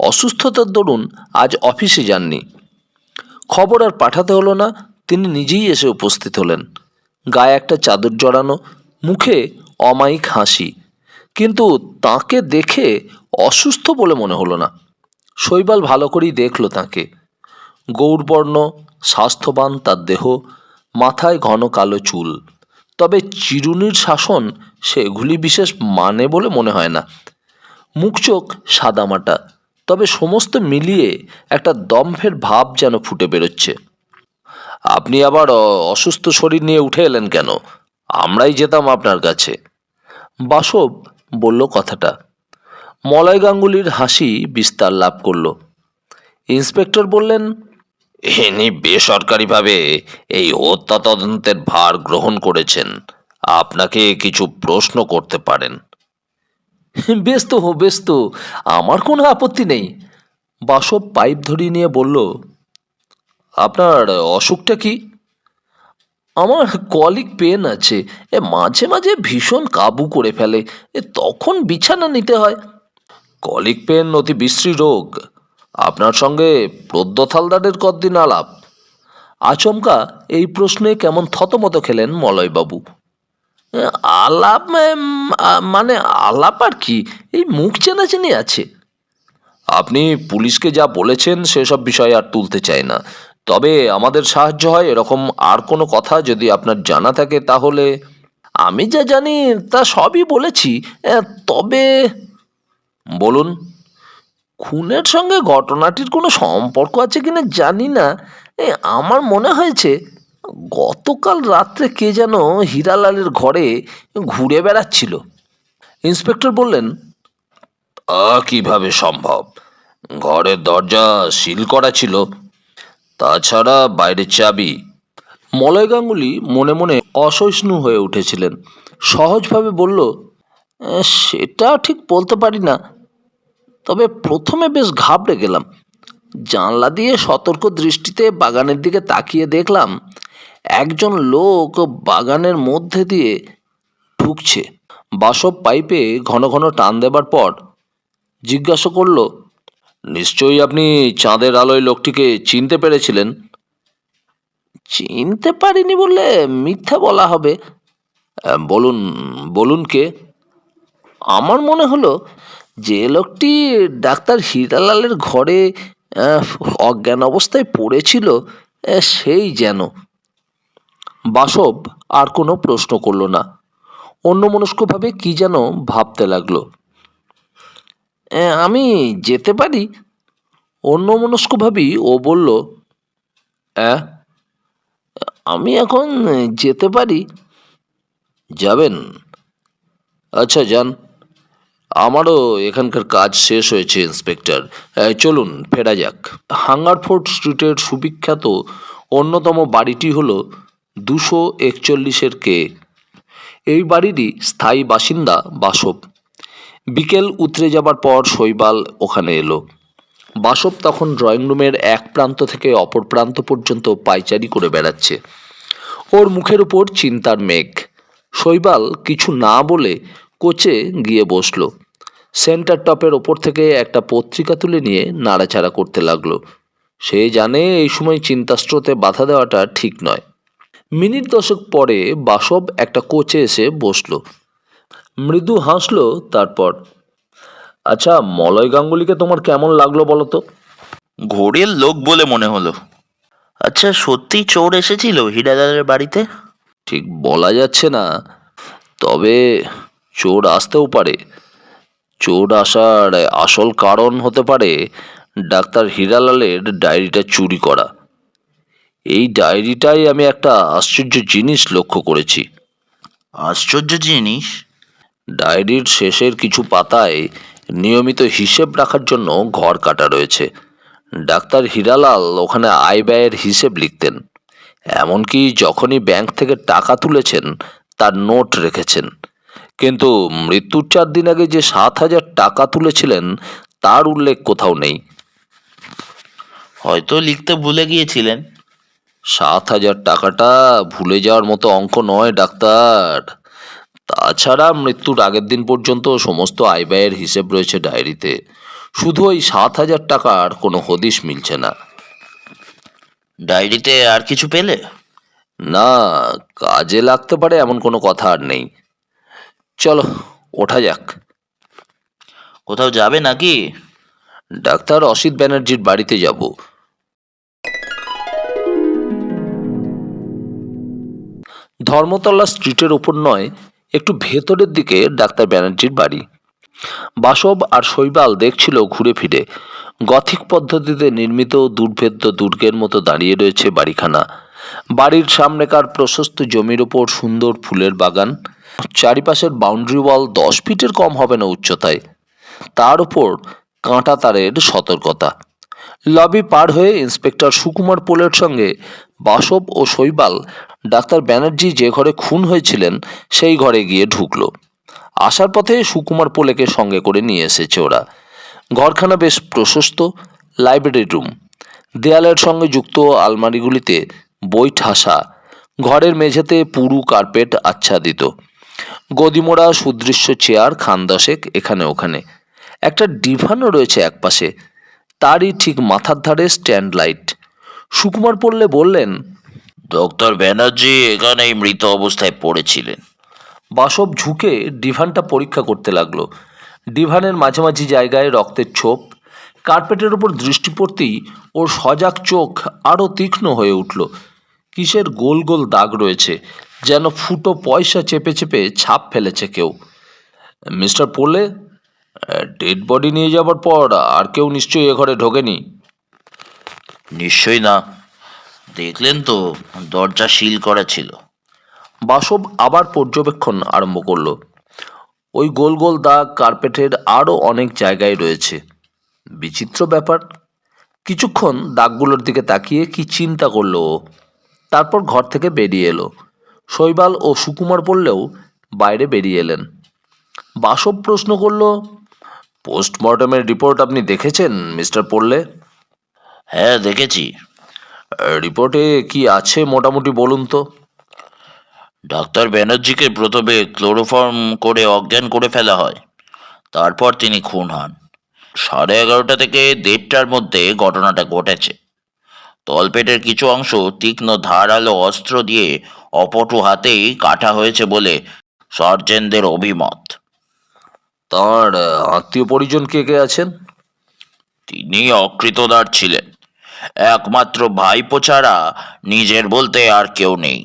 অসুস্থতার দরুন আজ অফিসে যাননি। খবর আর পাঠাতে হলো না, তিনি নিজেই এসে উপস্থিত হলেন। গায়ে একটা চাদর জড়ানো, মুখে অমায়িক হাসি, কিন্তু তাকে দেখে অসুস্থ বলে মনে হলো না। শৈবাল ভালো করেই দেখল তাকে। গৌরবর্ণ, স্বাস্থ্যবান তার দেহ, মাথায় ঘন কালো চুল। তবে চিরুনির শাসন সেগুলি বিশেষ মানে বলে মনে হয় না। মুখ চোখ সাদামাটা, তবে সমস্ত মিলিয়ে একটা দম্ভের ভাব যেন ফুটে বেরোচ্ছে। আপনি আবার অসুস্থ শরীর নিয়ে উঠে এলেন কেন? আমরাই যেতাম আপনার কাছে। বাসব বলল কথাটা। মলয় গাঙ্গুলির হাসি বিস্তার লাভ করল। ইন্সপেক্টর বললেন, ইনি বেসরকারিভাবে এই হত্যা তদন্তের ভার গ্রহণ করেছেন, আপনাকে কিছু প্রশ্ন করতে পারেন। বেশ তো, আমার কোনো আপত্তি নেই। বাসব পাইপ ধরিয়ে নিয়ে বলল, আপনার অসুখটা কি? আমার কলিক পেন আছে, মাঝে মাঝে ভীষণ কাবু করে ফেলে, তখন বিছানা নিতে হয়। কলিক পেন অতি বিশ্রী রোগ। আপনার সঙ্গে প্রদ্যোৎ হালদারের কতদিন আলাপ? আচমকা এই প্রশ্নে কেমন থতমত খেলেন মলয়বাবু। আলাপ মানে আলাপ আর কি, এই মুখ চেনাচেনি আছে। আপনি পুলিশকে যা বলেছেন সেসব বিষয় আর তুলতে চাই না, তবে আমাদের সাহায্য হয় এরকম আর কোনো কথা যদি আপনার জানা থাকে তাহলে। আমি যা জানি তা সবই বলেছি, তবে বলুন। খুনের সঙ্গে ঘটনাটির কোনো সম্পর্ক আছে কিনা জানি না, আমার মনে হয়েছে গতকাল রাত্রে কে যেন হীরালালের ঘরে ঘুরে বেড়াচ্ছিল। ইন্সপেক্টর বললেন, কিভাবে সম্ভব? ঘরের দরজা সিল করা ছিল, তাছাড়া বাইরের চাবি। মলয় গাঙ্গুলি মনে মনে অসহিষ্ণু হয়ে উঠেছিলেন। সহজভাবে বলল, সেটা ঠিক বলতে পারি না, তবে প্রথমে বেশ ঘাবড়ে গেলাম। জানলা দিয়ে সতর্ক দৃষ্টিতে বাগানের দিকে তাকিয়ে দেখলাম একজন লোক বাগানের মধ্যে দিয়ে ঢুকছে। বাসব পাইপে ঘন ঘন টান দেবার পর জিজ্ঞাসা করল, নিশ্চয়ই আপনি চাঁদের আলোয় লোকটিকে চিনতে পেরেছিলেন? চিনতে পারিনি বললে মিথ্যা বলা হবে। বলুন বলুন কে? আমার মনে হলো যে লোকটি ডাক্তার হীরালালের ঘরে অজ্ঞান অবস্থায় পড়েছিল, সেই যেন। বাসব আর কোনো প্রশ্ন করল না, অন্যমনস্কভাবে কি যেন ভাবতে লাগলো। আমি যেতে পারি? অন্যমনস্কভাবেই ও বলল, আমি এখন যেতে পারি? যাবেন? আচ্ছা যান, আমারও এখানকার কাজ শেষ হয়েছে ইন্সপেক্টর, চলুন ফেরা যাক। হাঙ্গারফোর্ড স্ট্রিটের সুবিখ্যাত অন্যতম বাড়িটি হলো 241 কে। এই বাড়িরই স্থায়ী বাসিন্দা বাসব। বিকেল উতরে যাবার পর শৈবাল ওখানে এলো। বাসব তখন ড্রয়িং রুমের এক প্রান্ত থেকে অপর প্রান্ত পর্যন্ত পায়চারি করে বেড়াচ্ছে। ওর মুখের উপর চিন্তার মেঘ। শৈবাল কিছু না বলে কোচে গিয়ে বসলো। সেন্টার টপের ওপর থেকে একটা পত্রিকা তুলে নিয়ে নাড়াচাড়া করতে লাগলো। সে জানে এই সময় চিন্তাস্রোতে বাধা দেওয়াটা ঠিক নয়। মিনিট 10 পরে বাসব একটা কোচে এসে বসলো। মৃদু হাসলো, তারপর, আচ্ছা মলয় গাঙ্গুলিকে তোমার কেমন লাগলো বলো তো? ঘোরের লোক বলে মনে হলো। আচ্ছা, সত্যি চোর এসেছিল হীরালালের বাড়িতে? ঠিক বলা যাচ্ছে না, তবে চোর আসতেও পারে। চোর আসার আসল কারণ হতে পারে ডাক্তার হীরালালের ডায়েরিটা চুরি করা। এই ডায়েরিটাই আমি একটা আশ্চর্য জিনিস লক্ষ্য করেছি। আশ্চর্য জিনিস? ডায়েরির শেষের কিছু পাতায় নিয়মিত হিসেব রাখার জন্য ঘর কাটা রয়েছে। ডাক্তার হীরালাল ওখানে আয় ব্যয়ের হিসেব লিখতেন। এমনকি যখনই ব্যাংক থেকে টাকা তুলেছেন তার নোট রেখেছেন। কিন্তু মৃত্যুর 4 দিন আগে যে 7,000 টাকা তুলেছিলেন তার উল্লেখ কোথাও নেই। হয়তো লিখতে ভুলে গিয়েছিলেন। 7,000 টাকাটা ভুলে যাওয়ার মতো অঙ্ক নয় ডাক্তার। তাছাড়া মৃত্যুর আগের দিন পর্যন্ত সমস্ত আয় ব্যয়ের হিসেব রয়েছে ডায়েরিতে। শুধু ওই 7,000 টাকার কোনো হদিশ মিলছে না। ডায়েরিতে আর কিছু পেলে? না, কাজে লাগতে পারে এমন কোনো কথা আর নেই। চলো ওঠা যাক। কোথাও যাবে নাকি? ডাক্তার অসিত ব্যানার্জির বাড়িতে যাব। ধর্মতলা স্ট্রিটের ওপর নয়, একটু ভেতরের দিকে ডাক্তার ব্যানার্জির বাড়ি। বাসব আর শৈবাল দেখছিল ঘুরে ফিরে। গথিক পদ্ধতিতে নির্মিত দুর্ভেদ্য দুর্গের মতো দাঁড়িয়ে রয়েছে বাড়িখানা। বাড়ির সামনেকার প্রশস্ত জমির ওপর সুন্দর ফুলের বাগান। চারিপাশের বাউন্ডারি ওয়াল 10 ফিটের কম হবে না উচ্চতায়। তার উপর কাঁটা তারের সতর্কতা। লবি পার হয়ে ইন্সপেক্টর সুকুমার পোলের সঙ্গে বাসব ও শৈবাল ডাক্তার ব্যানার্জি যে ঘরে খুন হয়েছিলেন সেই ঘরে গিয়ে ঢুকলো। আসার পথে সুকুমার পোলেকে সঙ্গে করে নিয়ে এসেছে ওরা। ঘরখানা বেশ প্রশস্ত, লাইব্রেরি রুম। দেয়ালের সঙ্গে যুক্ত আলমারিগুলিতে বই ঠাসা। ঘরের মেঝেতে পুরু কার্পেট আচ্ছাদিত। গদিমোড়া সুদৃশ্য চেয়ার খান 10 এখানে ওখানে। একটা ডিভানও রয়েছে একপাশে। তারই ঠিক মাথার ধারে স্ট্যান্ড লাইট। সুকুমার পড়লে বললেন, ডক্টর ব্যানার্জি এখানেই মৃত অবস্থায় পড়েছিলেন। বাসব ঝুঁকে ডিভানটা পরীক্ষা করতে লাগলো। ডিভানের মাঝামাঝি জায়গায় রক্তের ছোপ। কার্পেটের ওপর দৃষ্টি পড়তেই ওর সজাগ চোখ আরও তীক্ষ্ণ হয়ে উঠল। কিসের গোল গোল দাগ রয়েছে, যেন ফুটো পয়সা চেপে চেপে ছাপ ফেলেছে কেউ। মিস্টার পোলে, ডেড বডি নিয়ে যাবার পর আর কেউ নিশ্চয়ই এ ঘরে ঢোকেনি? নিশ্চয়ই না। দেখলেন তো, দরজা সিল করা ছিল। বাসব আবার পর্যবেক্ষণ আরম্ভ করলো। ওই গোল গোল দাগ কার্পেটের আরও অনেক জায়গায় রয়েছে। বিচিত্র ব্যাপার। কিছুক্ষণ দাগগুলোর দিকে তাকিয়ে কি চিন্তা করলো ও। তারপর ঘর থেকে বেরিয়ে এলো। শৈবাল ও সুকুমার পড়লেও বাইরে বেরিয়ে এলেন। বাসব প্রশ্ন করলো, পোস্টমর্টমের রিপোর্ট আপনি দেখেছেন মিস্টার পোল্লে? হ্যাঁ, দেখেছি। রিপোর্টে কি আছে মোটামুটি বলুন তো। ডাক্তার ব্যানার্জিকে প্রথমে ক্লোরোফর্ম করে অজ্ঞান করে ফেলা হয়। তারপর তিনি খুন হন। 11:30 থেকে 1:30টার মধ্যে ঘটনাটা ঘটেছে। তলপেটের কিছু অংশ তীক্ষ্ণ ধারালো অস্ত্র দিয়ে অপটু হাতেই কাটা হয়েছে বলে সার্জেনদের অভিমত। তার আত্মীয় পরিজন কে কে আছেন? তিনি অকৃতদার ছিলেন। একমাত্র ভাইপো ছাড়া নিজের বলতে আর কেউ নেই।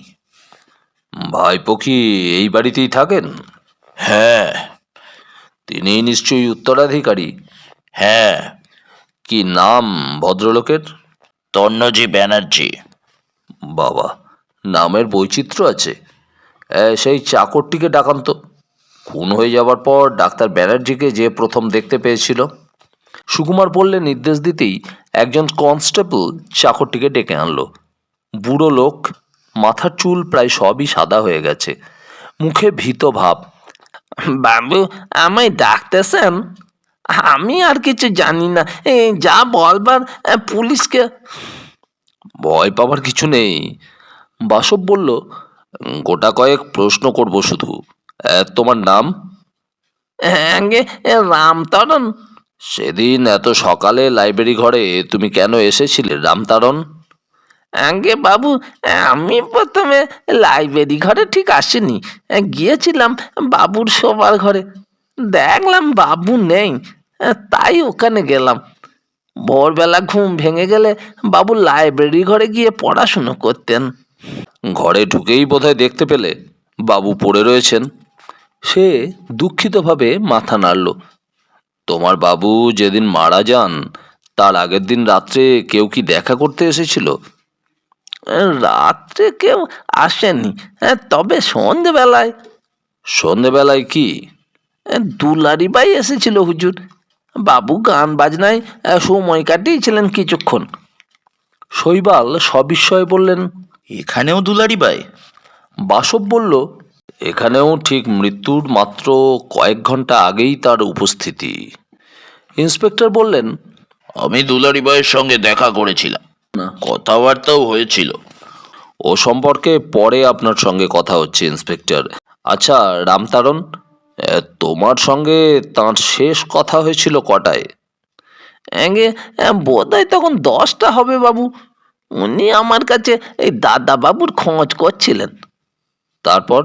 ভাইপো কি এই বাড়িতেই থাকেন? হ্যাঁ। তিনি নিশ্চয়ই উত্তরাধিকারী। হ্যাঁ। কি নাম ভদ্রলোকের? তন্নজি ব্যানার্জি। বাবা, নামের বৈচিত্র্য আছে। সেই চাকরটিকে ডাকান তো। খুন হয়ে যাবার পর ডাক্তার ব্যানার্জিকে যে প্রথম দেখতে পেয়েছিল। সুকুমার পড়লে নির্দেশ দিতেই একজন কনস্টেবল চাকরটিকে ডেকে আনলো। বুড়ো লোক, মাথার চুল প্রায় সবই সাদা হয়ে গেছে, মুখে ভীত ভাব। বাবু, আমায় ডাকতেছেন? আমি আর কিছু জানি না, যা বলবার পুলিশকে। ভয় পাবার কিছু নেই, বাসব বলল। গোটা কয়েক প্রশ্ন করব শুধু। তোমার নাম? রামতরণ। সেদিন এত সকালে লাইব্রেরি ঘরে তুমি কেন এসেছিলে রামতারণ? আগে বাবু, আমি প্রথমে লাইব্রেরি ঘরে ঠিক আসিনি। গিয়েছিলাম বাবুর শোবার ঘরে, দেখলাম বাবু নেই, তাই ওখানে গেলাম। ভোরবেলা ঘুম ভেঙে গেলে বাবু লাইব্রেরি ঘরে গিয়ে পড়াশুনো করতেন। ঘরে ঢুকেই বোধহয় দেখতে পেলে বাবু পড়ে রয়েছেন। সে দুঃখিতভাবে মাথা নাড়ল। তোমার বাবু যেদিন মারা যান তার আগের দিন রাত্রে কেউ কি দেখা করতে এসেছিল? রাত্রে কেউ আসেনি, তবে সন্ধেবেলায় সন্ধেবেলায় কি? দুলারি বাই এসেছিল হুজুর। বাবু গান বাজনায় সময় কাটিয়েছিলেন কিছুক্ষণ। শৈবাল সবিস্ময়ে বললেন, এখানেও দুলারি বাই? বাসব বলল, এখানেও ঠিক মৃত্যুর মাত্র কয়েক ঘন্টা আগেই তার উপস্থিতি। ইন্সপেক্টর বললেন, আমি দুলারি বাইয়ের সঙ্গে দেখা করেছিলাম, কথাবার্তাও হয়েছিল। ও সম্পর্কে পরে আপনার সঙ্গে কথা হচ্ছে ইন্সপেক্টর। আচ্ছা রামতারণ, তোমার সঙ্গে তার শেষ কথা হয়েছিল কটায়? আগে বোধ হয় তখন 10টা হবে বাবু। উনি আমার কাছে এই দাদা বাবুর খোঁজ করছিলেন। তারপর?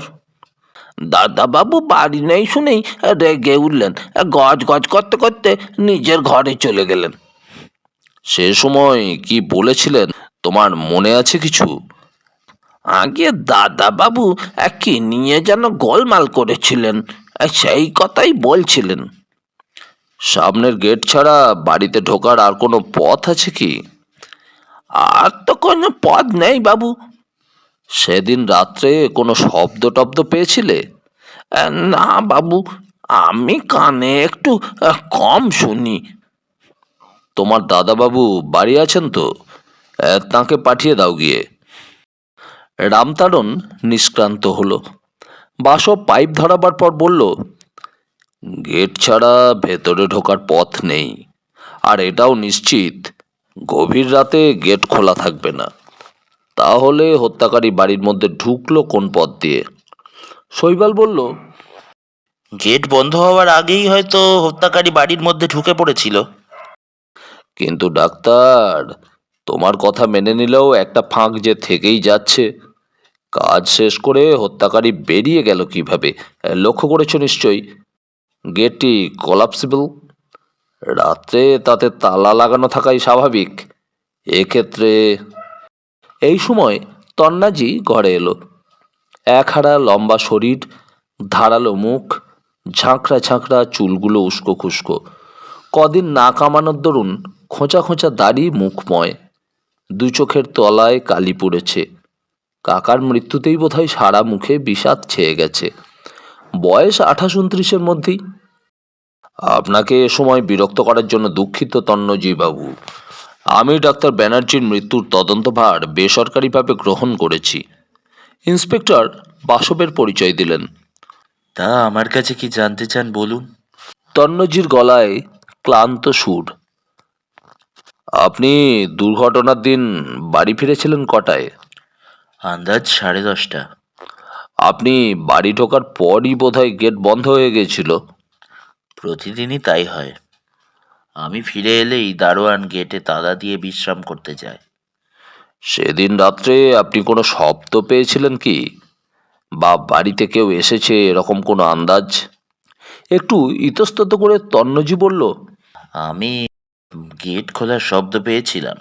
দাদা বাবু বাড়ি নেই শুনেই রেগে উঠলেন, গজ গজ করতে করতে নিজের ঘরে চলে গেলেন। সে সময় কি বলেছিলেন তোমার মনে আছে কিছু? আগে দাদা বাবু কি নিয়ে যেন গোলমাল করেছিলেন, সেই কথাই বলছিলেন। সামনের গেট ছাড়া বাড়িতে ঢোকার আর কোনো পথ আছে কি? আর তো কোনো পথ নেই বাবু। সেদিন রাত্রে কোনো শব্দ টব্দ পেয়েছিলে? না বাবু, আমি কানে একটু কম শুনি। তোমার দাদাবাবু বাড়ি আছেন তো? তাকে পাঠিয়ে দাও গিয়ে। রামতারণ নিষ্ক্রান্ত হলো। বাসব পাইপ ধরাবার পর বলল, গেট ছাড়া ভেতরে ঢোকার পথ নেই, আর এটাও নিশ্চিত গভীর রাতে গেট খোলা থাকবে না। তাহলে হত্যাকারী বাড়ির মধ্যে ঢুকলো কোন পথ দিয়ে? শৈবাল বলল, গেট বন্ধ হওয়ার আগেই হয়তো হত্যাকারী বাড়ির মধ্যে ঢুকে পড়েছিল। কিন্তু ডাক্তার, তোমার কথা মেনে নিলেও একটা ফাঁক যে থেকেই যাচ্ছে। কাজ শেষ করে হত্যাকারী বেরিয়ে গেল কিভাবে? লক্ষ্য করেছো নিশ্চয়ই। গেটটি কলাপসিবল, রাত্রে তাতে তালা লাগানো থাকাই স্বাভাবিক। এক্ষেত্রে এই সময় তন্নাজি ঘরে এলো। এক হাড়া লম্বা শরীর, ধারালো মুখ, ঝাঁকড়া ঝাঁকড়া চুলগুলো উস্কো খুস্কো, কদিন না কামানোর দরুন খোঁচা খোঁচা দাড়ি মুখময়, দু চোখের তলায় কালি পড়েছে। কাকার মৃত্যুতেই বোধহয় সারা মুখে বিষাদ ছেয়ে গেছে। বয়স 28-29-এর মধ্যেই। আপনাকে এ সময় বিরক্ত করার জন্য দুঃখিত তন্নজি বাবু। আমি ডাক্তার ব্যানার্জির মৃত্যুর তদন্তভার বেসরকারিভাবে গ্রহণ করেছি। ইন্সপেক্টর বাসবের পরিচয় দিলেন। তা আমার কাছে কি জানতে চান বলুন। তন্নজির গলায় ক্লান্ত সুর। আপনি দুর্ঘটনার দিন বাড়ি ফিরেছিলেন কটায়? আন্দাজ 10:30। আপনি বাড়ি ঢোকার পরই বোধহয় গেট বন্ধ হয়ে গেছিল। প্রতিদিনই তাই হয়। আমি ফিরে এলেই দারোয়ান গেটে তালা দিয়ে বিশ্রাম করতে যায়। সেদিন রাত্রে আপনি কোনো শব্দ পেয়েছিলেন কি, বা বাড়িতে কেউ এসেছে এরকম কোনো আন্দাজ? একটু ইতস্তত করে তন্নজি বলল, আমি গেট খোলার শব্দ পেয়েছিলাম,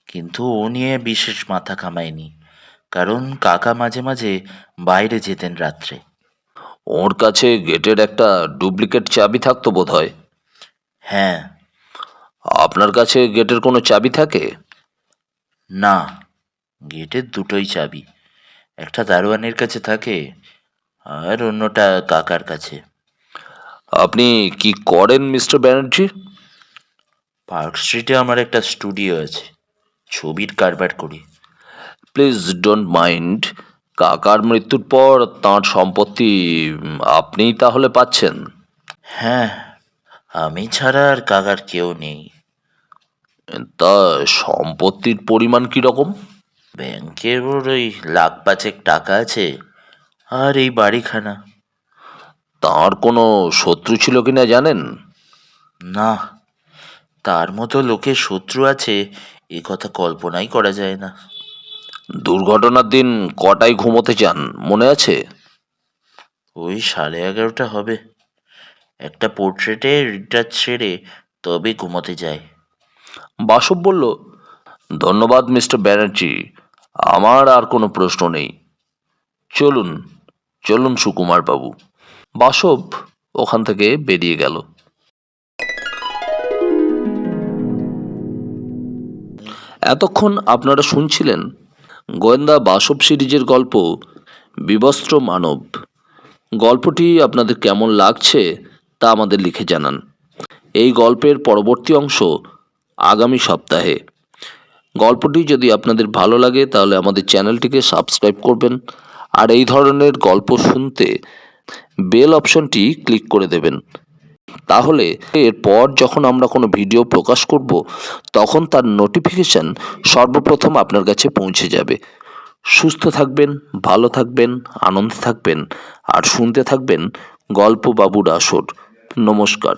কিন্তু ও নিয়ে বিশেষ মাথা ঘামাইনি, কারণ কাকা মাঝে মাঝে বাইরে যেতেন রাত্রে। ওর কাছে গেটের একটা ডুপ্লিকেট চাবি থাকতো বোধহয়। হ্যাঁ। আপনার কাছে গেটের কোনো চাবি থাকে? না, গেটের দুটোই চাবি, একটা দারোয়ানের কাছে থাকে আর অন্যটা কাকার কাছে। আপনি কি করেন মিস্টার ব্যানার্জি? পার্ক স্ট্রিটে আমার একটা স্টুডিও আছে, ছবির কারবার করি। Please don't mind. কাকার মৃত্যুর পর তাঁর সম্পত্তি আপনিই তাহলে পাচ্ছেন? হ্যাঁ, আমি ছাড়া আর কাকার কেউ নেই। তা সম্পত্তির পরিমাণ কীরকম? ব্যাংকের ওর ওই 1,05,000 টাকা আছে, আর এই বাড়িখানা। তাঁর কোনো শত্রু ছিল কিনা জানেন? না, তার মতো লোকের শত্রু আছে এ কথা কল্পনাই করা যায় না। দুর্ঘটনার দিন কটায় ঘুমোতে যান মনে আছে? ওই 11:30 হবে। একটা পোর্ট্রেটে রিটাচ সেরে তবে ঘুমোতে যায়। বাসব বলল, ধন্যবাদ মিস্টার ব্যানার্জি, আমার আর কোনো প্রশ্ন নেই। চলুন চলুন সুকুমার বাবু। বাসব ওখান থেকে বেরিয়ে গেল। এতক্ষণ আপনারা শুনছিলেন গোয়েন্দা বাসব সিরিজের গল্প বিবস্ত্র মানব। গল্পটি আপনাদের কেমন লাগছে তা আমাদের লিখে জানান। এই গল্পের পরবর্তী অংশ আগামী সপ্তাহে। গল্পটি যদি আপনাদের ভালো লাগে তাহলে আমাদের চ্যানেলটিকে সাবস্ক্রাইব করবেন, আর এই ধরনের গল্প শুনতে বেল অপশনটি ক্লিক করে দেবেন। তাহলে এরপর যখন আমরা কোনো ভিডিও প্রকাশ করব তখন তার নোটিফিকেশন সর্বপ্রথম আপনার কাছে পৌঁছে যাবে। সুস্থ থাকবেন, ভালো থাকবেন, আনন্দে থাকবেন আর শুনতে থাকবেন গল্প বাবুর আসর। নমস্কার।